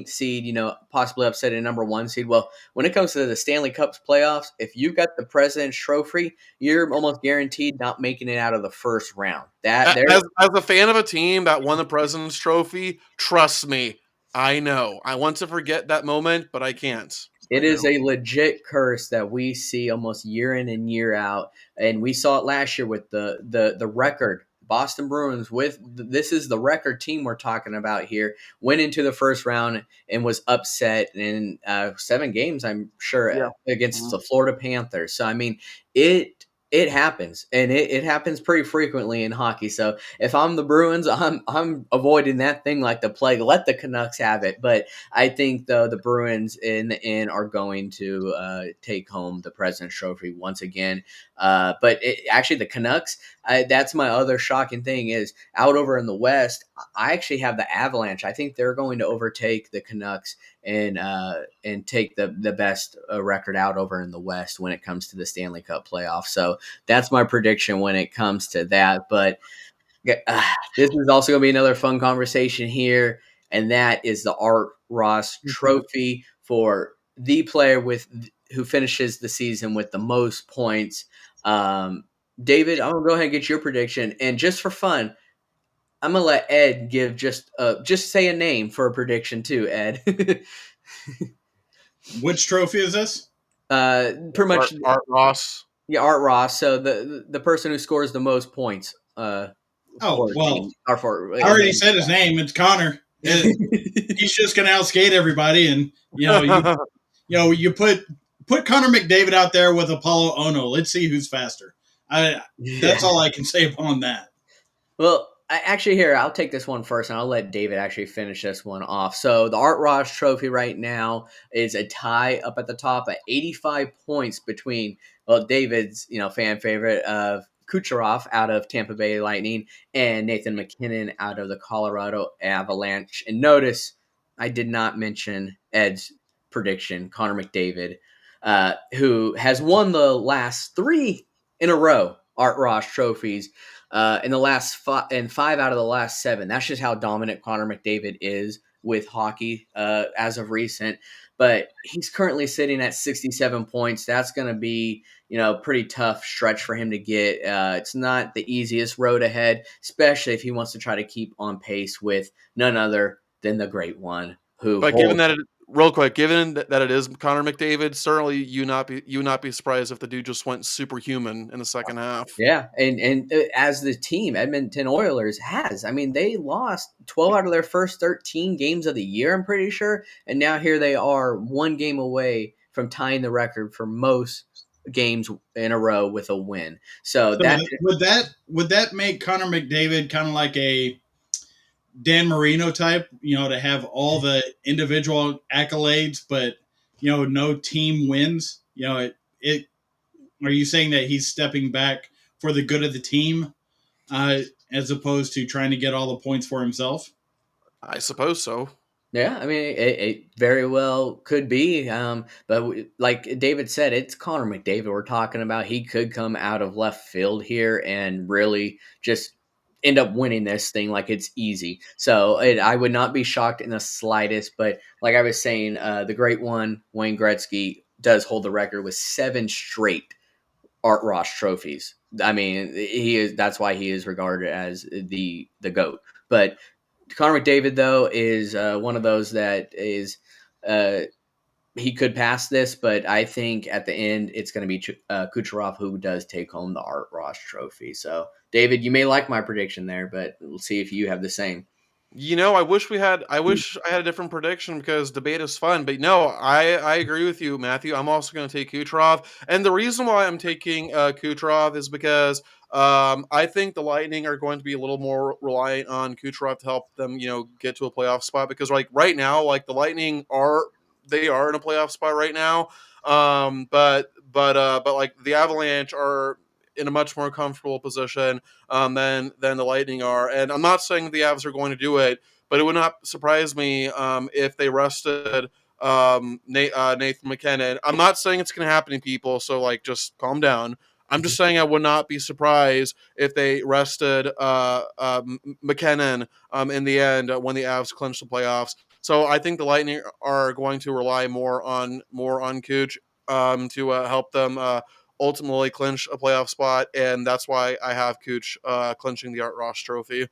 A: seed, possibly upsetting number one seed. Well, when it comes to the Stanley Cup's playoffs, if you got the President's Trophy, you're almost guaranteed not making it out of the first round. That there.
B: as a fan of a team that won the President's Trophy, trust me, I know. I want to forget that moment, but I can't.
A: It
B: I
A: is
B: know.
A: a legit curse that we see almost year in and year out, and we saw it last year with the record. Boston Bruins with this is the record team we're talking about here. Went into the first round and was upset in 7 games. I'm sure
B: Yeah.
A: against
B: Mhm.
A: the Florida Panthers. So I mean, it happens, and it happens pretty frequently in hockey. So if I'm the Bruins, I'm avoiding that thing like the plague. Let the Canucks have it, but I think though the Bruins in the end are going to take home the President's Trophy once again. Actually, the Canucks. That's my other shocking thing is out over in the West. I actually have the Avalanche. I think they're going to overtake the Canucks and take the best record out over in the West when it comes to the Stanley Cup playoffs. So that's my prediction when it comes to that. But this is also going to be another fun conversation here, and that is the Art Ross Trophy for the player with who finishes the season with the most points. Um, David, I'm gonna go ahead and get your prediction, and just for fun, I'm gonna let Ed give just say a name for a prediction too, Ed.
C: Which trophy is this?
A: Pretty much,
B: Art Ross.
A: yeah, Art Ross. So the person who scores the most points
C: Oh,
A: for a
C: well,
A: team or for
C: I already said his name. It's Connor. He's just going to outskate everybody, and you put Connor McDavid out there with Apollo Ono. Let's see who's faster. I That's
A: Yeah.
C: all I can say upon that.
A: Well, actually, here I'll take this one first, and I'll let David actually finish this one off. So the Art Ross Trophy right now is a tie up at the top at 85 points between David's fan favorite of Kucherov out of Tampa Bay Lightning and Nathan McKinnon out of the Colorado Avalanche. And notice I did not mention Ed's prediction, Connor McDavid, who has won the last 3 in a row Art Ross trophies in the last five out of the last 7. That's just how dominant Connor McDavid is with hockey as of recent. But he's currently sitting at 67 points. That's going to be pretty tough stretch for him to get. It's not the easiest road ahead, especially if he wants to try to keep on pace with none other than the great one who
B: But given
A: holds.
B: that real quick, given that it is Connor McDavid, certainly you would not be surprised if the dude just went superhuman in the second half.
A: Yeah, and as the team, Edmonton Oilers has. I mean, they lost 12 out of their first 13 games of the year, I'm pretty sure, and now here they are 1 game away from tying the record for most games in a row with a win. So
C: So
A: that
C: would that make Connor McDavid kind of like a Dan Marino type? To have all the individual accolades, but no team wins. It. Are you saying that he's stepping back for the good of the team, as opposed to trying to get all the points for himself?
B: I suppose so.
A: Yeah, I mean, it very well could be. Like David said, it's Connor McDavid we're talking about. He could come out of left field here and really just end up winning this thing like it's easy. So I would not be shocked in the slightest. But like I was saying, the great one, Wayne Gretzky, does hold the record with 7 straight Art Ross trophies. I mean, he is. That's why he is regarded as the goat. But Connor McDavid, though, is one of those that is uh, he could pass this, but I think at the end it's going to be Kucherov who does take home the Art Ross trophy. So, David, you may like my prediction there, but we'll see if you have the same.
B: I wish I had a different prediction because debate is fun. But no, I agree with you, Matthew. I'm also going to take Kucherov, and the reason why I'm taking Kucherov is because I think the Lightning are going to be a little more reliant on Kucherov to help them, get to a playoff spot. Because like right now, like the Lightning are in a playoff spot right now. But like the Avalanche are in a much more comfortable position than the Lightning are. And I'm not saying the Avs are going to do it, but it would not surprise me if they rested Nathan McKinnon. I'm not saying it's going to happen to people, so like just calm down. I'm just saying I would not be surprised if they rested McKinnon in the end when the Avs clinch the playoffs. So I think the Lightning are going to rely more on Cooch to help them ultimately clinch a playoff spot, and that's why I have Cooch clinching the Art Ross Trophy.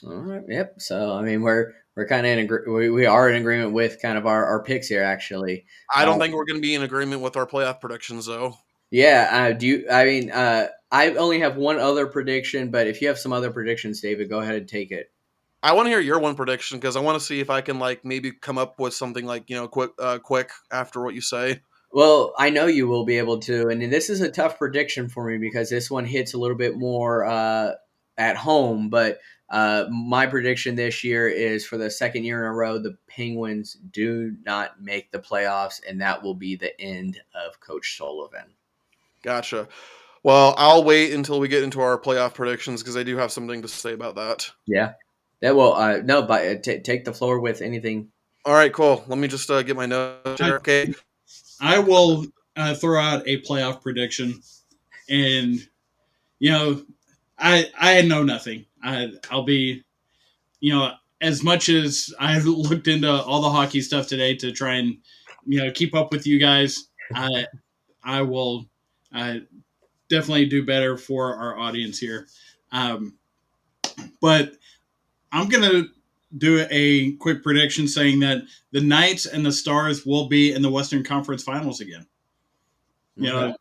A: All right. Yep. So I mean, we're kind of we are in agreement with kind of our picks here, actually.
B: I
A: Uh,
B: don't think we're going to be in agreement with our playoff predictions, though.
A: yeah. Do you? I mean, I only have one other prediction, but if you have some other predictions, David, go ahead and take it.
B: I want to hear your one prediction because I want to see if I can like maybe come up with something like quick after what you say.
A: Well, I know you will be able to, and this is a tough prediction for me because this one hits a little bit more at home. But my prediction this year is for the second year in a row, the Penguins do not make the playoffs, and that will be the end of Coach Sullivan.
B: Gotcha. Well, I'll wait until we get into our playoff predictions because I do have something to say about that.
A: Yeah, that will no, but take the floor with anything.
B: All right, cool. Let me just get my notes
C: I,
B: here. Okay.
C: I will throw out a playoff prediction, and you know, I know nothing. I'll be, you know, as much as I looked into all the hockey stuff today to try and keep up with you guys. I will uh, definitely do better for our audience here. Um, but I'm gonna do a quick prediction saying that the Knights and the Stars will be in the Western Conference Finals again. You
A: Okay.
C: know,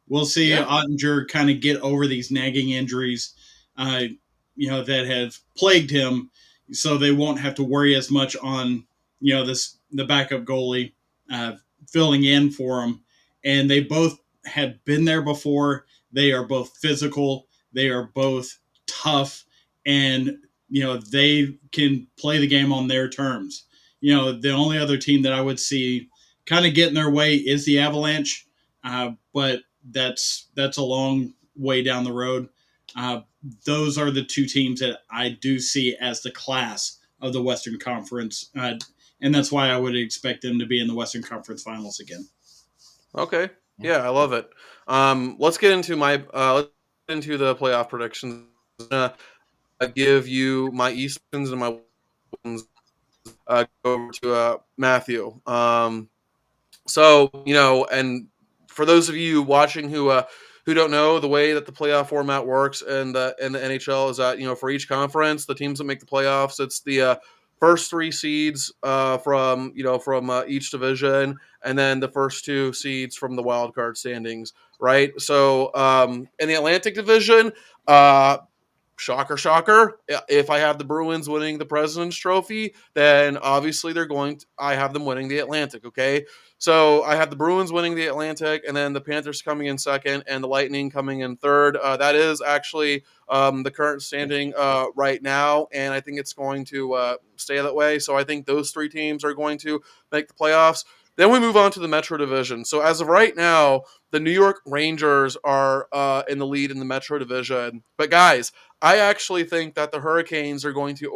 C: we'll see
B: Yeah.
C: Ottinger kind of get over these nagging injuries, uh, that have plagued him, so they won't have to worry as much on the backup goalie uh, filling in for him. And they both have been there before. They are both physical. They are both tough, and they can play the game on their terms. The only other team that I would see kind of get in their way is the Avalanche, but that's a long way down the road. Uh, those are the two teams that I do see as the class of the Western Conference, and that's why I would expect them to be in the Western Conference Finals again.
B: Okay. Yeah, I love it. Let's get into the playoff predictions. Give you my Eastons and my Wins. Go over to Matthew. And for those of you watching who don't know the way that the playoff format works and the NHL is that for each conference, the teams that make the playoffs, it's the first three seeds from each division, and then the first two seeds from the wild card standings, right? So in the Atlantic Division, shocker, shocker. If I have the Bruins winning the President's Trophy, then obviously I have them winning the Atlantic, okay? So I have the Bruins winning the Atlantic, and then the Panthers coming in second, and the Lightning coming in third. That is actually the current standing right now, and I think it's going to stay that way. So I think those three teams are going to make the playoffs. Then we move on to the Metro Division. So as of right now, the New York Rangers are in the lead in the Metro Division. But guys, I actually think that the Hurricanes are going to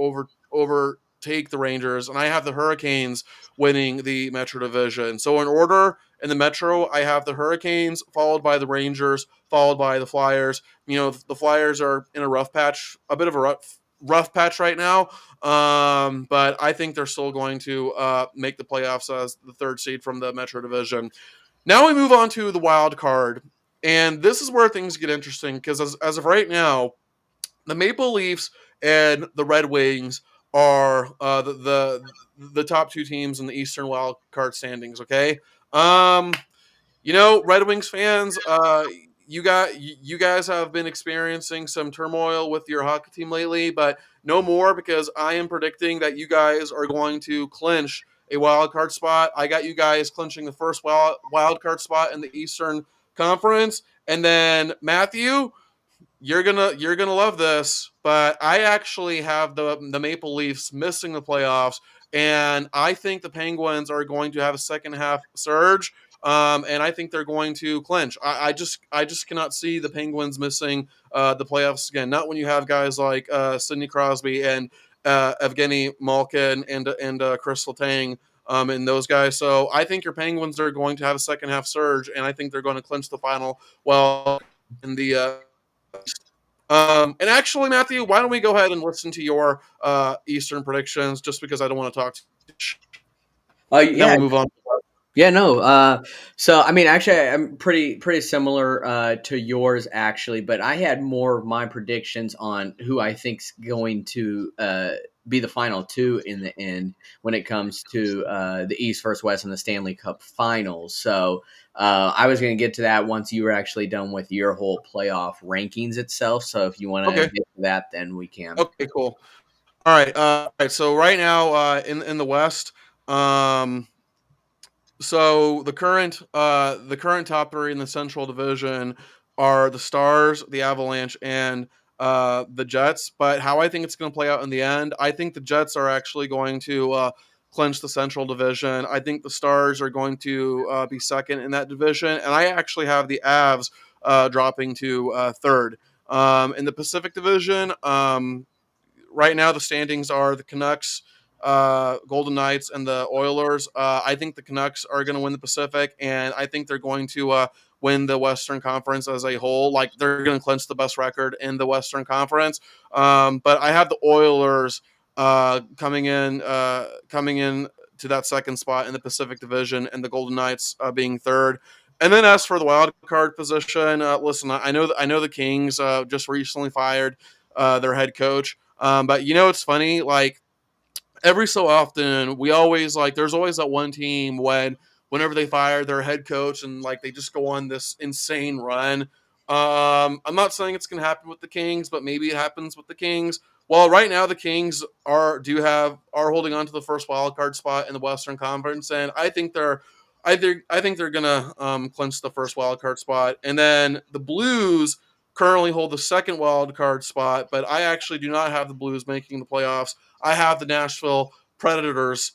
B: overtake the Rangers, and I have the Hurricanes winning the Metro Division. So in order in the Metro, I have the Hurricanes, followed by the Rangers, followed by the Flyers. The Flyers are in a rough patch, a bit of a rough patch right now, but I think they're still going to make the playoffs as the third seed from the Metro Division. Now we move on to the wild card, and this is where things get interesting because as of right now, the Maple Leafs and the Red Wings are the top two teams in the Eastern Wild Card standings. Okay, Red Wings fans, you guys have been experiencing some turmoil with your hockey team lately, but no more, because I am predicting that you guys are going to clinch a wild card spot. I got you guys clinching the first wild card spot in the Eastern Conference, and then Matthew, you're gonna love this, but I actually have the Maple Leafs missing the playoffs, and I think the Penguins are going to have a second half surge, and I think they're going to clinch. I just cannot see the Penguins missing the playoffs again. Not when you have guys like Sidney Crosby and Evgeny Malkin and Chris Letang. And those guys. So I think your Penguins are going to have a second half surge, and I think they're going to clinch the final well in the and actually, Matthew, why don't we go ahead and listen to your Eastern predictions, just because I don't want to talk too much, and then
A: Yeah,
B: we'll move on.
A: yeah, no. So I mean, actually, I'm pretty similar to yours actually, but I had more of my predictions on who I think's going to be the final two in the end when it comes to the East versus West in the Stanley Cup Finals. So I was going to get to that once you were actually done with your whole playoff rankings itself. So if you want to
B: Okay.
A: get to that, then we can.
B: Okay. Cool. All right. So right now, in the West, um, so the current top three in the Central Division are the Stars, the Avalanche, and the Jets. But how I think it's going to play out in the end, I think the Jets are actually going to clinch the Central Division. I think the Stars are going to be second in that division, and I actually have the Avs dropping to third. In the Pacific Division, right now the standings are the Canucks, Golden Knights, and the Oilers. I think the Canucks are going to win the Pacific, and I think they're going to win the Western Conference as a whole. Like, they're going to clinch the best record in the Western Conference. But I have the Oilers coming in to that second spot in the Pacific Division, and the Golden Knights being third. And then as for the wild card position, listen, I know the Kings just recently fired their head coach. But it's funny, like, every so often we always, like, there's always that one team whenever they fire their head coach, and like they just go on this insane run. I'm not saying it's gonna happen with the Kings, but maybe it happens with the Kings. Well, right now the Kings are holding on to the first wild card spot in the Western Conference, and I think they're gonna clinch the first wild card spot. And then the Blues currently hold the second wild card spot, but I actually do not have the Blues making the playoffs. I have the Nashville Predators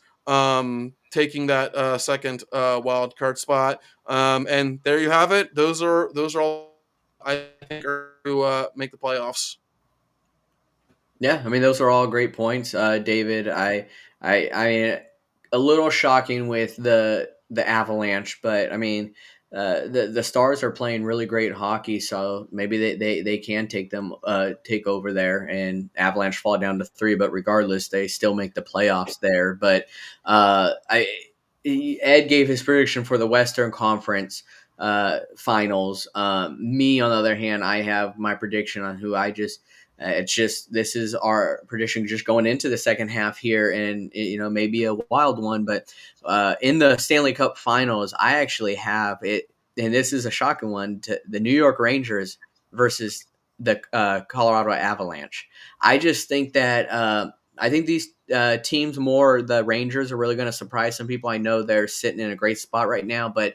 B: taking that second wild card spot. And there you have it. Those are all I think are to make the playoffs.
A: Yeah, I mean those are all great points, David. I mean, a little shocking with the Avalanche, but I mean, the Stars are playing really great hockey, so maybe they can take over there, and Avalanche fall down to three, but regardless, they still make the playoffs there. But I Ed gave his prediction for the Western Conference finals. Me, on the other hand, I have my prediction on who I just. It's just this is our prediction just going into the second half here, and maybe a wild one, but in the Stanley Cup Finals, I actually have it, and this is a shocking one, to the New York Rangers versus the Colorado Avalanche. I just think that I think these teams, more the Rangers, are really going to surprise some people. I know they're sitting in a great spot right now, but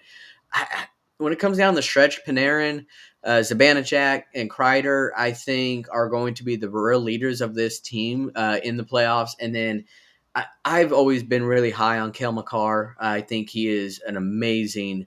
A: when it comes down the stretch, Panarin, Zibanejad, and Kreider, I think, are going to be the real leaders of this team in the playoffs. And then I've always been really high on Cale Makar. I think he is an amazing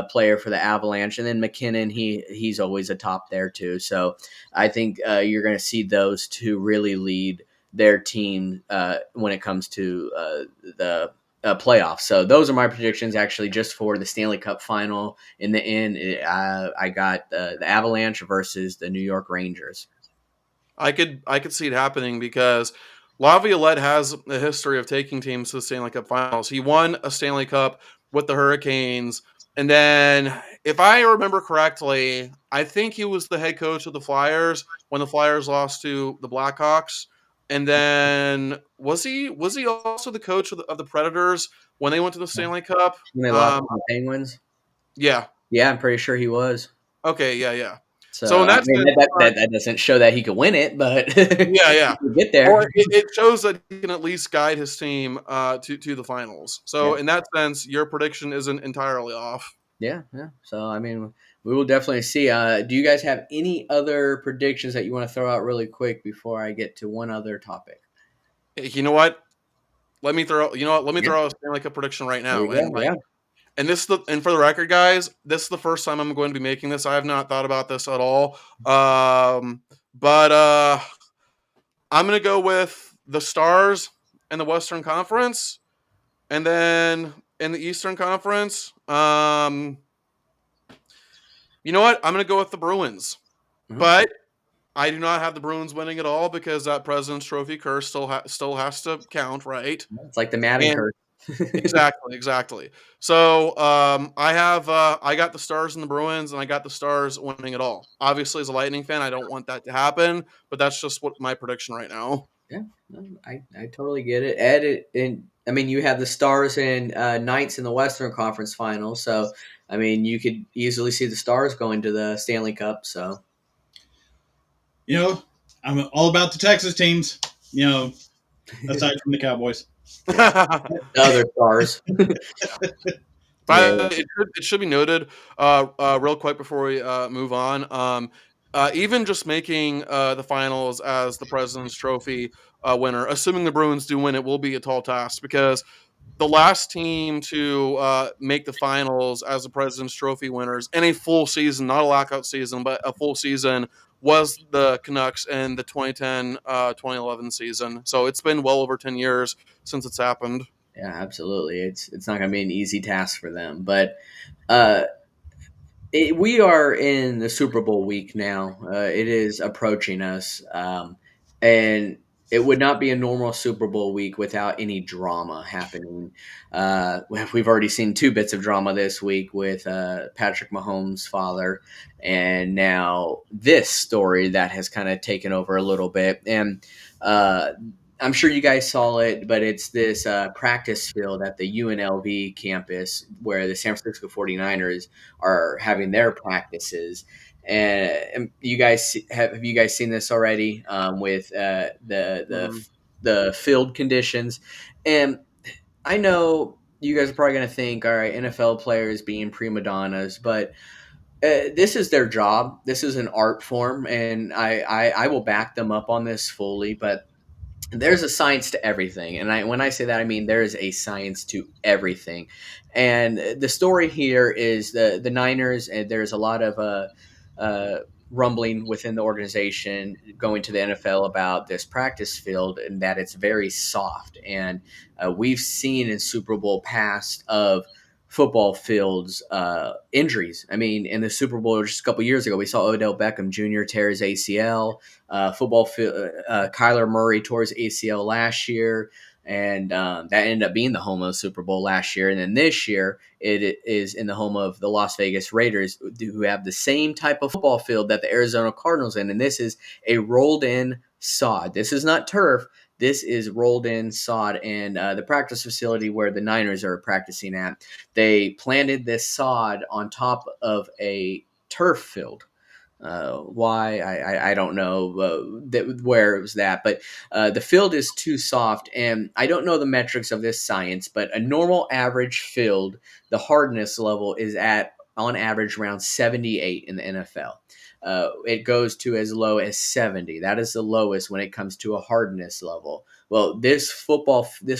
A: player for the Avalanche. And then McKinnon, he's always a top there too. So I think you're going to see those two really lead their team when it comes to the playoffs. So those are my predictions, actually, just for the Stanley Cup Final. In the end, I got the Avalanche versus the New York Rangers.
B: I could see it happening because Laviolette has a history of taking teams to the Stanley Cup Finals. He won a Stanley Cup with the Hurricanes, and then, if I remember correctly, I think he was the head coach of the Flyers when the Flyers lost to the Blackhawks. And then, was he also the coach of the Predators when they went to the Stanley Cup?
A: When they lost to the Penguins,
B: Yeah.
A: yeah, I'm pretty sure he was.
B: Okay. Yeah. Yeah. So
A: So
B: in
A: I
B: that
A: mean
B: sense,
A: that doesn't show that he could win it, but
B: yeah,
A: he
B: yeah.
A: could get there.
B: Or it shows that he can at least guide his team to the finals.
A: Yeah.
B: So in that sense, your prediction isn't entirely off.
A: Yeah, yeah. So I mean, we will definitely see. Do you guys have any other predictions that you want to throw out really quick before I get to one other topic?
B: Hey, you know what? Let me throw. You know what? Let me
A: Yeah,
B: throw out a Stanley Cup prediction right
A: there
B: now.
A: you go. Yeah.
B: And this is and for the record, guys, this is the first time I'm going to be making this. I have not thought about this at all. But I'm gonna go with the Stars in the Western Conference, and then in the Eastern Conference, you know what? I'm gonna go with the Bruins.
A: Mhm.
B: But I do not have the Bruins winning at all because that President's Trophy curse still has to count, right?
A: It's like the Madden
B: And
A: curse.
B: exactly, exactly. So I got the Stars and the Bruins, and I got the Stars winning it all. Obviously, as a Lightning fan, I don't want that to happen, but that's just what my prediction right now.
A: Yeah, no, I totally get it. Ed, and I mean, you have the Stars and Knights in the Western Conference Finals, so I mean, you could easily see the Stars going to the Stanley Cup. So
C: You know, I'm all about the Texas teams. You know, aside from the Cowboys.
A: the other Stars. Yeah,
B: But it should be noted, real quick before we move on. Even just making the finals as the President's Trophy winner, assuming the Bruins do win, it will be a tall task because the last team to make the finals as the President's Trophy winners in a full season, not a lockout season, but a full season, was the Canucks in the 2010 2011 season. So it's been well over 10 years since it's happened.
A: yeah, absolutely. It's not going to be an easy task for them, but uh, we are in the Super Bowl week now. It is approaching us, and it would not be a normal Super Bowl week without any drama happening. We've already seen two bits of drama this week with Patrick Mahomes' father, and now this story that has kind of taken over a little bit. And uh, I'm sure you guys saw it, but it's this practice field at the UNLV campus where the San Francisco 49ers are having their practices. And you guys have you guys seen this already with
B: Mhm.
A: the field conditions? And I know you guys are probably going to think, all right, NFL players being prima donnas, but this is their job. This is an art form, and I will back them up on this fully. But there's a science to everything, and when I say that, I mean there is a science to everything. And the story here is the Niners, and there's a lot of uh, rumbling within the organization going to the NFL about this practice field and that it's very soft. And we've seen in Super Bowl past of football fields injuries. I mean, in the Super Bowl just a couple years ago, we saw Odell Beckham Jr. tear his ACL. Kyler Murray tore his ACL last year, and that ended up being the home of the Super Bowl last year. And then this year, it is in the home of the Las Vegas Raiders, who have the same type of football field that the Arizona Cardinals in. And this is a rolled in sod. This is not turf. This is rolled in sod, and the practice facility where the Niners are practicing at, they planted this sod on top of a turf field. Why I don't know where it was that, but the field is too soft, and I don't know the metrics of this science, but a normal average field, the hardness level is at on average around 78 in the NFL. It goes to as low as 70. That is the lowest when it comes to a hardness level. Well, this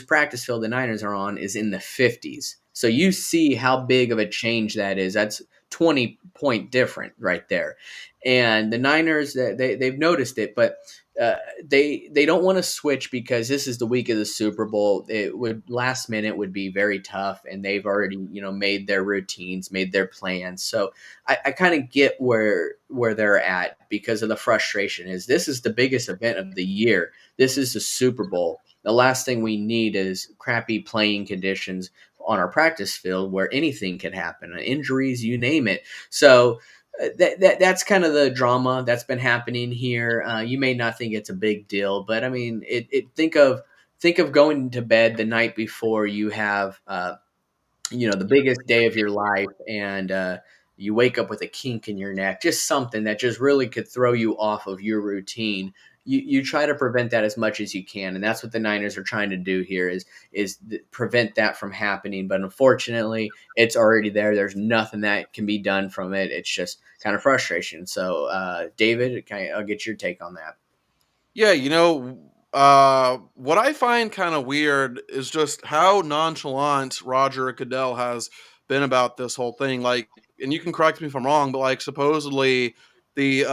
A: practice field the Niners are on is in the 50s. So you see how big of a change that is. That's 20-point different right there. And the Niners, they've noticed it, but they don't want to switch because this is the week of the Super Bowl. It would last minute would be very tough, and they've already made their routines, made their plans. So I kind of get where they're at because of the frustration. Is this is the biggest event of the year? This is the Super Bowl. The last thing we need is crappy playing conditions on our practice field where anything can happen, injuries, you name it. So that's kind of the drama that's been happening here. You may not think it's a big deal, but I mean, think of going to bed the night before you have the biggest day of your life, and you wake up with a kink in your neck, just something that just really could throw you off of your routine. You try to prevent that as much as you can, and that's what the Niners are trying to do here is prevent that from happening. But unfortunately, it's already there. There's nothing that can be done from it. It's just kind of frustration. So, David, I'll get your take on that.
B: Yeah, what I find kind of weird is just how nonchalant Roger Goodell has been about this whole thing. Like, and you can correct me if I'm wrong, but like supposedly the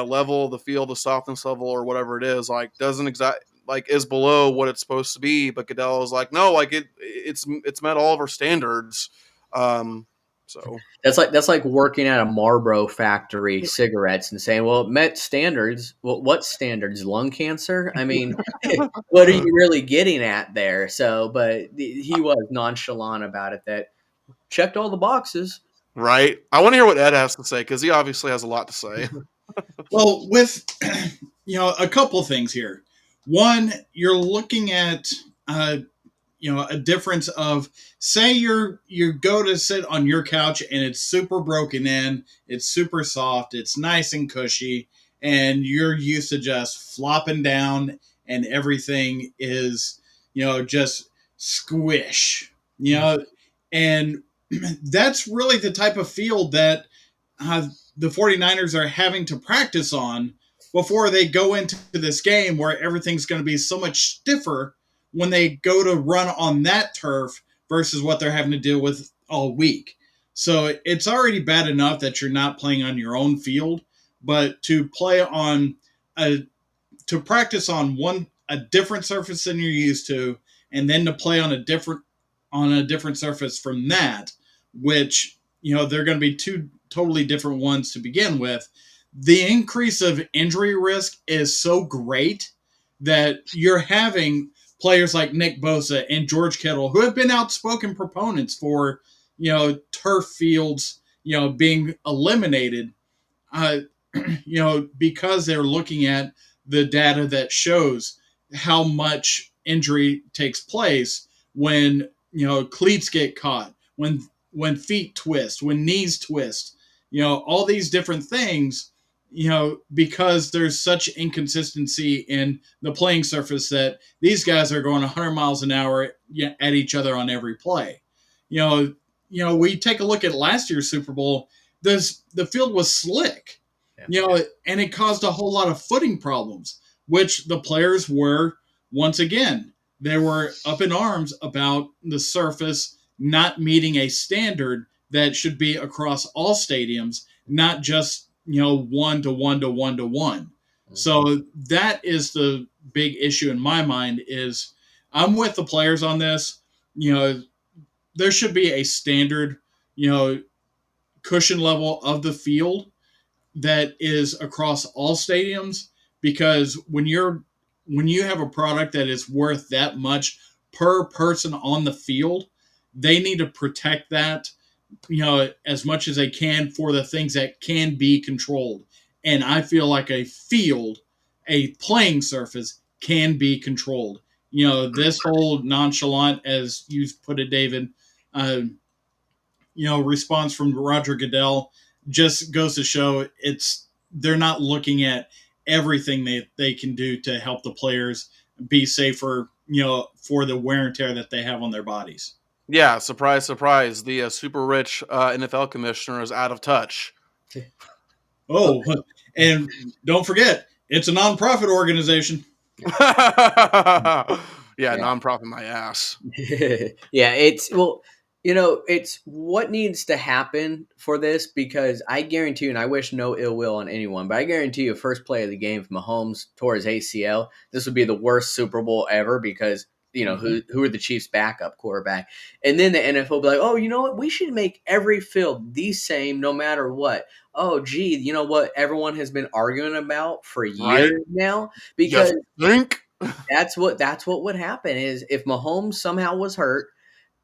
B: level of the field, the softness level or whatever it is, like doesn't exact like is below what it's supposed to be. But Goodell is like, no, like it's met all of our standards. Um, so
A: That's like working at a Marlboro factory cigarettes and saying, "Well, it met standards." Well, what standards? Lung cancer? I mean, what are you really getting at there? So, but he was nonchalant about it. That checked all the boxes.
B: right. I want to hear what Ed has to say because he obviously has a lot to say.
C: Well, with a couple things here. One, you're looking at a difference of, say you go to sit on your couch and it's super broken in, it's super soft, it's nice and cushy, and you're used to just flopping down and everything is just squish, and that's really the type of field that the 49ers are having to practice on before they go into this game where everything's going to be so much stiffer when they go to run on that turf versus what they're having to deal with all week. So it's already bad enough that you're not playing on your own field, but a to practice on a different surface than you're used to, and then to play on a different surface from that, which they're going to be two totally different ones to begin with. The increase of injury risk is so great that you're having players like Nick Bosa and George Kittle, who have been outspoken proponents for turf fields being eliminated, uh, because they're looking at the data that shows how much injury takes place when cleats get caught, when feet twist, when knees twist, all these different things, because there's such inconsistency in the playing surface that these guys are going 100 miles an hour at each other on every play. We take a look at last year's Super Bowl. The field was slick, and it caused a whole lot of footing problems, which the players were, once again, they were up in arms about the surface not meeting a standard that should be across all stadiums, not just, 1 to 1 to 1 to 1. So that is the big issue in my mind is I'm with the players on this. There should be a standard, cushion level of the field that is across all stadiums, because when you have a product that is worth that much per person on the field, they need to protect that as much as they can for the things that can be controlled. And I feel like a playing surface can be controlled. This whole nonchalant, as you put it, David, uh, response from Roger Goodell just goes to show they're not looking at everything they can do to help the players be safer, for the wear and tear that they have on their bodies.
B: Yeah, surprise, surprise. The super rich NFL commissioner is out of touch.
C: Oh, and don't forget, it's a nonprofit organization.
B: Yeah, nonprofit my ass.
A: Yeah, it's what needs to happen for this, because I guarantee you, and I wish no ill will on anyone, but I guarantee you, first play of the game, if Mahomes tore his ACL, this would be the worst Super Bowl ever, because who are the Chiefs' backup quarterback, and then the NFL will be like, oh, you know what, we should make every field the same no matter what. Oh, gee, you know what everyone has been arguing about for years
B: Right?
A: now,
B: You
A: because
B: think?
A: that's what would happen is if Mahomes somehow was hurt,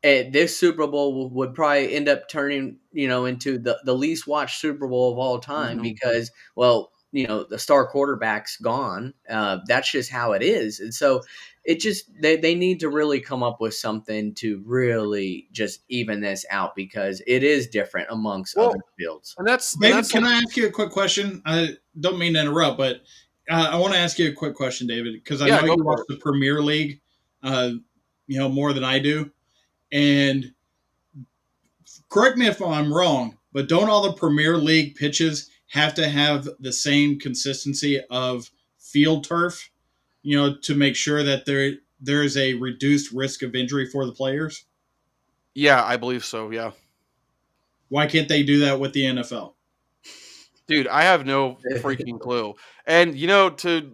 A: this Super Bowl would probably end up turning into the least watched Super Bowl of all time,
B: Mhm.
A: because, well, the star quarterback's gone. That's just how it is. And so it just they need to really come up with something to really just even this out, because it is different amongst
B: Well,
A: other fields.
B: and
C: David,
B: that's
C: can
B: like
C: I ask you a quick question? I don't mean to interrupt, but I want to ask you a quick question, David, because I
B: yeah,
C: know
B: go
C: you
B: for
C: watch
B: it.
C: the Premier League, uh, more than I do. And correct me if I'm wrong, but don't all the Premier League pitches have to have the same consistency of field turf, to make sure that there is a reduced risk of injury for the players?
B: Yeah, I believe so. Yeah.
C: Why can't they do that with the NFL?
B: Dude, I have no freaking clue. And to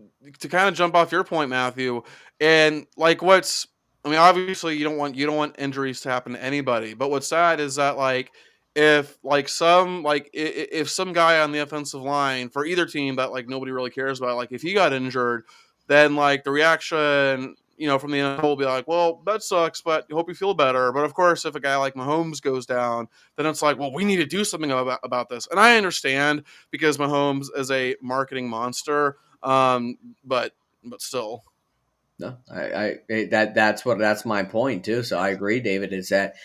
B: kind of jump off your point, Matthew, and like what's I mean, obviously you don't want injuries to happen to anybody, but what's sad is that like if like some like if some guy on the offensive line for either team that like nobody really cares about, like if he got injured, then like the reaction from the NFL will be like, well, that sucks, but hope you feel better. But of course, if a guy like Mahomes goes down, then it's like, well, we need to do something about this. And I understand because Mahomes is a marketing monster. But still,
A: No, that's my point too. So I agree, David. Is that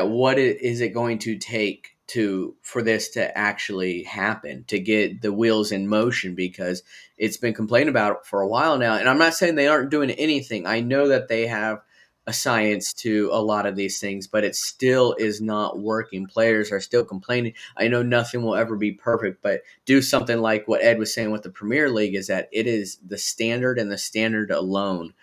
A: what is it going to take to for this to actually happen, to get the wheels in motion? Because it's been complained about for a while now, and I'm not saying they aren't doing anything. I know that they have a science to a lot of these things, but it still is not working. Players are still complaining. I know nothing will ever be perfect, but do something like what Ed was saying with the Premier League, is that it is the standard and the standard alone.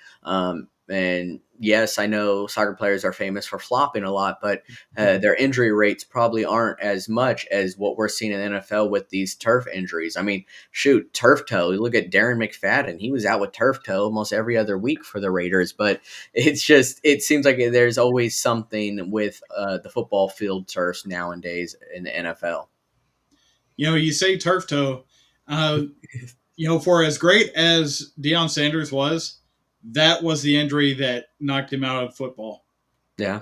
A: And yes, I know soccer players are famous for flopping a lot, but their injury rates probably aren't as much as what we're seeing in the NFL with these turf injuries. I mean, shoot, turf toe. You look at Darren McFadden; he was out with turf toe almost every other week for the Raiders. But it seems like there's always something with the football field turfs nowadays in the NFL.
C: You say turf toe. Uh, for as great as Deion Sanders was, that was the injury that knocked him out of football.
A: Yeah.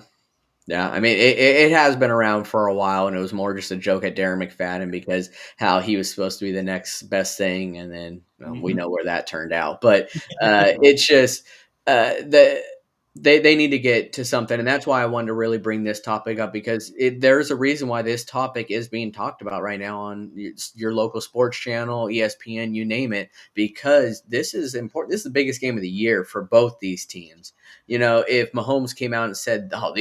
A: Yeah, I mean, it has been around for a while, and it was more just a joke at Darren McFadden because how he was supposed to be the next best thing, and then we
C: Mm-hmm.
A: know where that turned out. But it's just the they need to get to something, and that's why I wanted to really bring this topic up, because there's a reason why this topic is being talked about right now on your local sports channel, ESPN, you name it, because this is important. This is the biggest game of the year for both these teams. If Mahomes came out and said, "Oh,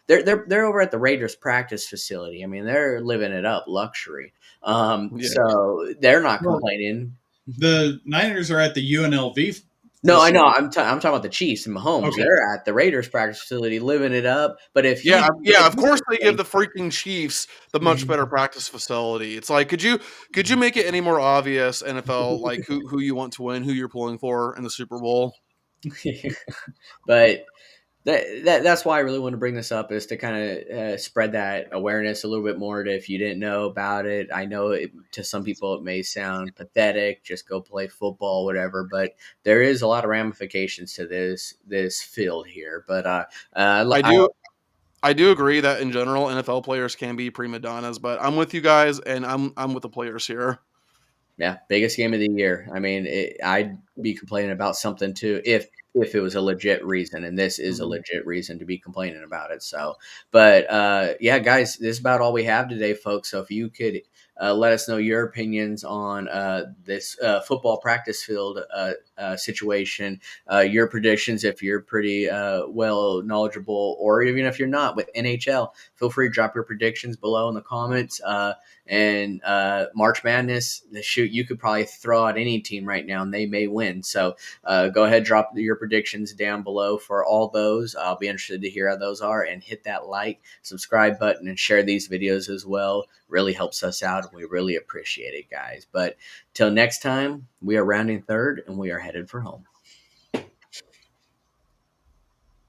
A: they're over at the Raiders practice facility. I mean, they're living it up, luxury.
B: yeah,
A: So they're not
C: Well,
A: complaining.
C: the Niners are at the UNLV
A: No, I know.
C: facility.
A: I'm talking about the Chiefs and Mahomes.
C: Okay.
A: They're at the Raiders practice facility, living it up. But
B: yeah, yeah.
A: if
B: Of
A: he's
B: course, they give
A: complaining,
B: the freaking Chiefs the much better practice facility. It's like, could you make it any more obvious, NFL, like who you want to win, who you're pulling for in the Super Bowl?
A: but that's why I really want to bring this up, is to kind of spread that awareness a little bit more. To if you didn't know about it, I know to some people it may sound pathetic, just go play football, whatever. But there is a lot of ramifications to this field here. But
B: I
A: I
B: do. I do agree that in general, NFL players can be prima donnas, but I'm with you guys, and I'm with the players here.
A: Yeah, biggest game of the year. I mean, I'd be complaining about something too if it was a legit reason, and this is a
C: Mhm.
A: legit reason to be complaining about it. So, but yeah, guys, this is about all we have today, folks. So if you could let us know your opinions on this football practice field situation, your predictions, if you're pretty well knowledgeable, or even if you're not with NHL, feel free to drop your predictions below in the comments. And March Madness, shoot, you could probably throw out any team right now and they may win. So go ahead, drop your predictions down below for all those. I'll be interested to hear how those are, and hit that like, subscribe button, and share these videos as well. Really helps us out, and we really appreciate it, guys. But till next time, we are rounding third, and we are headed for home.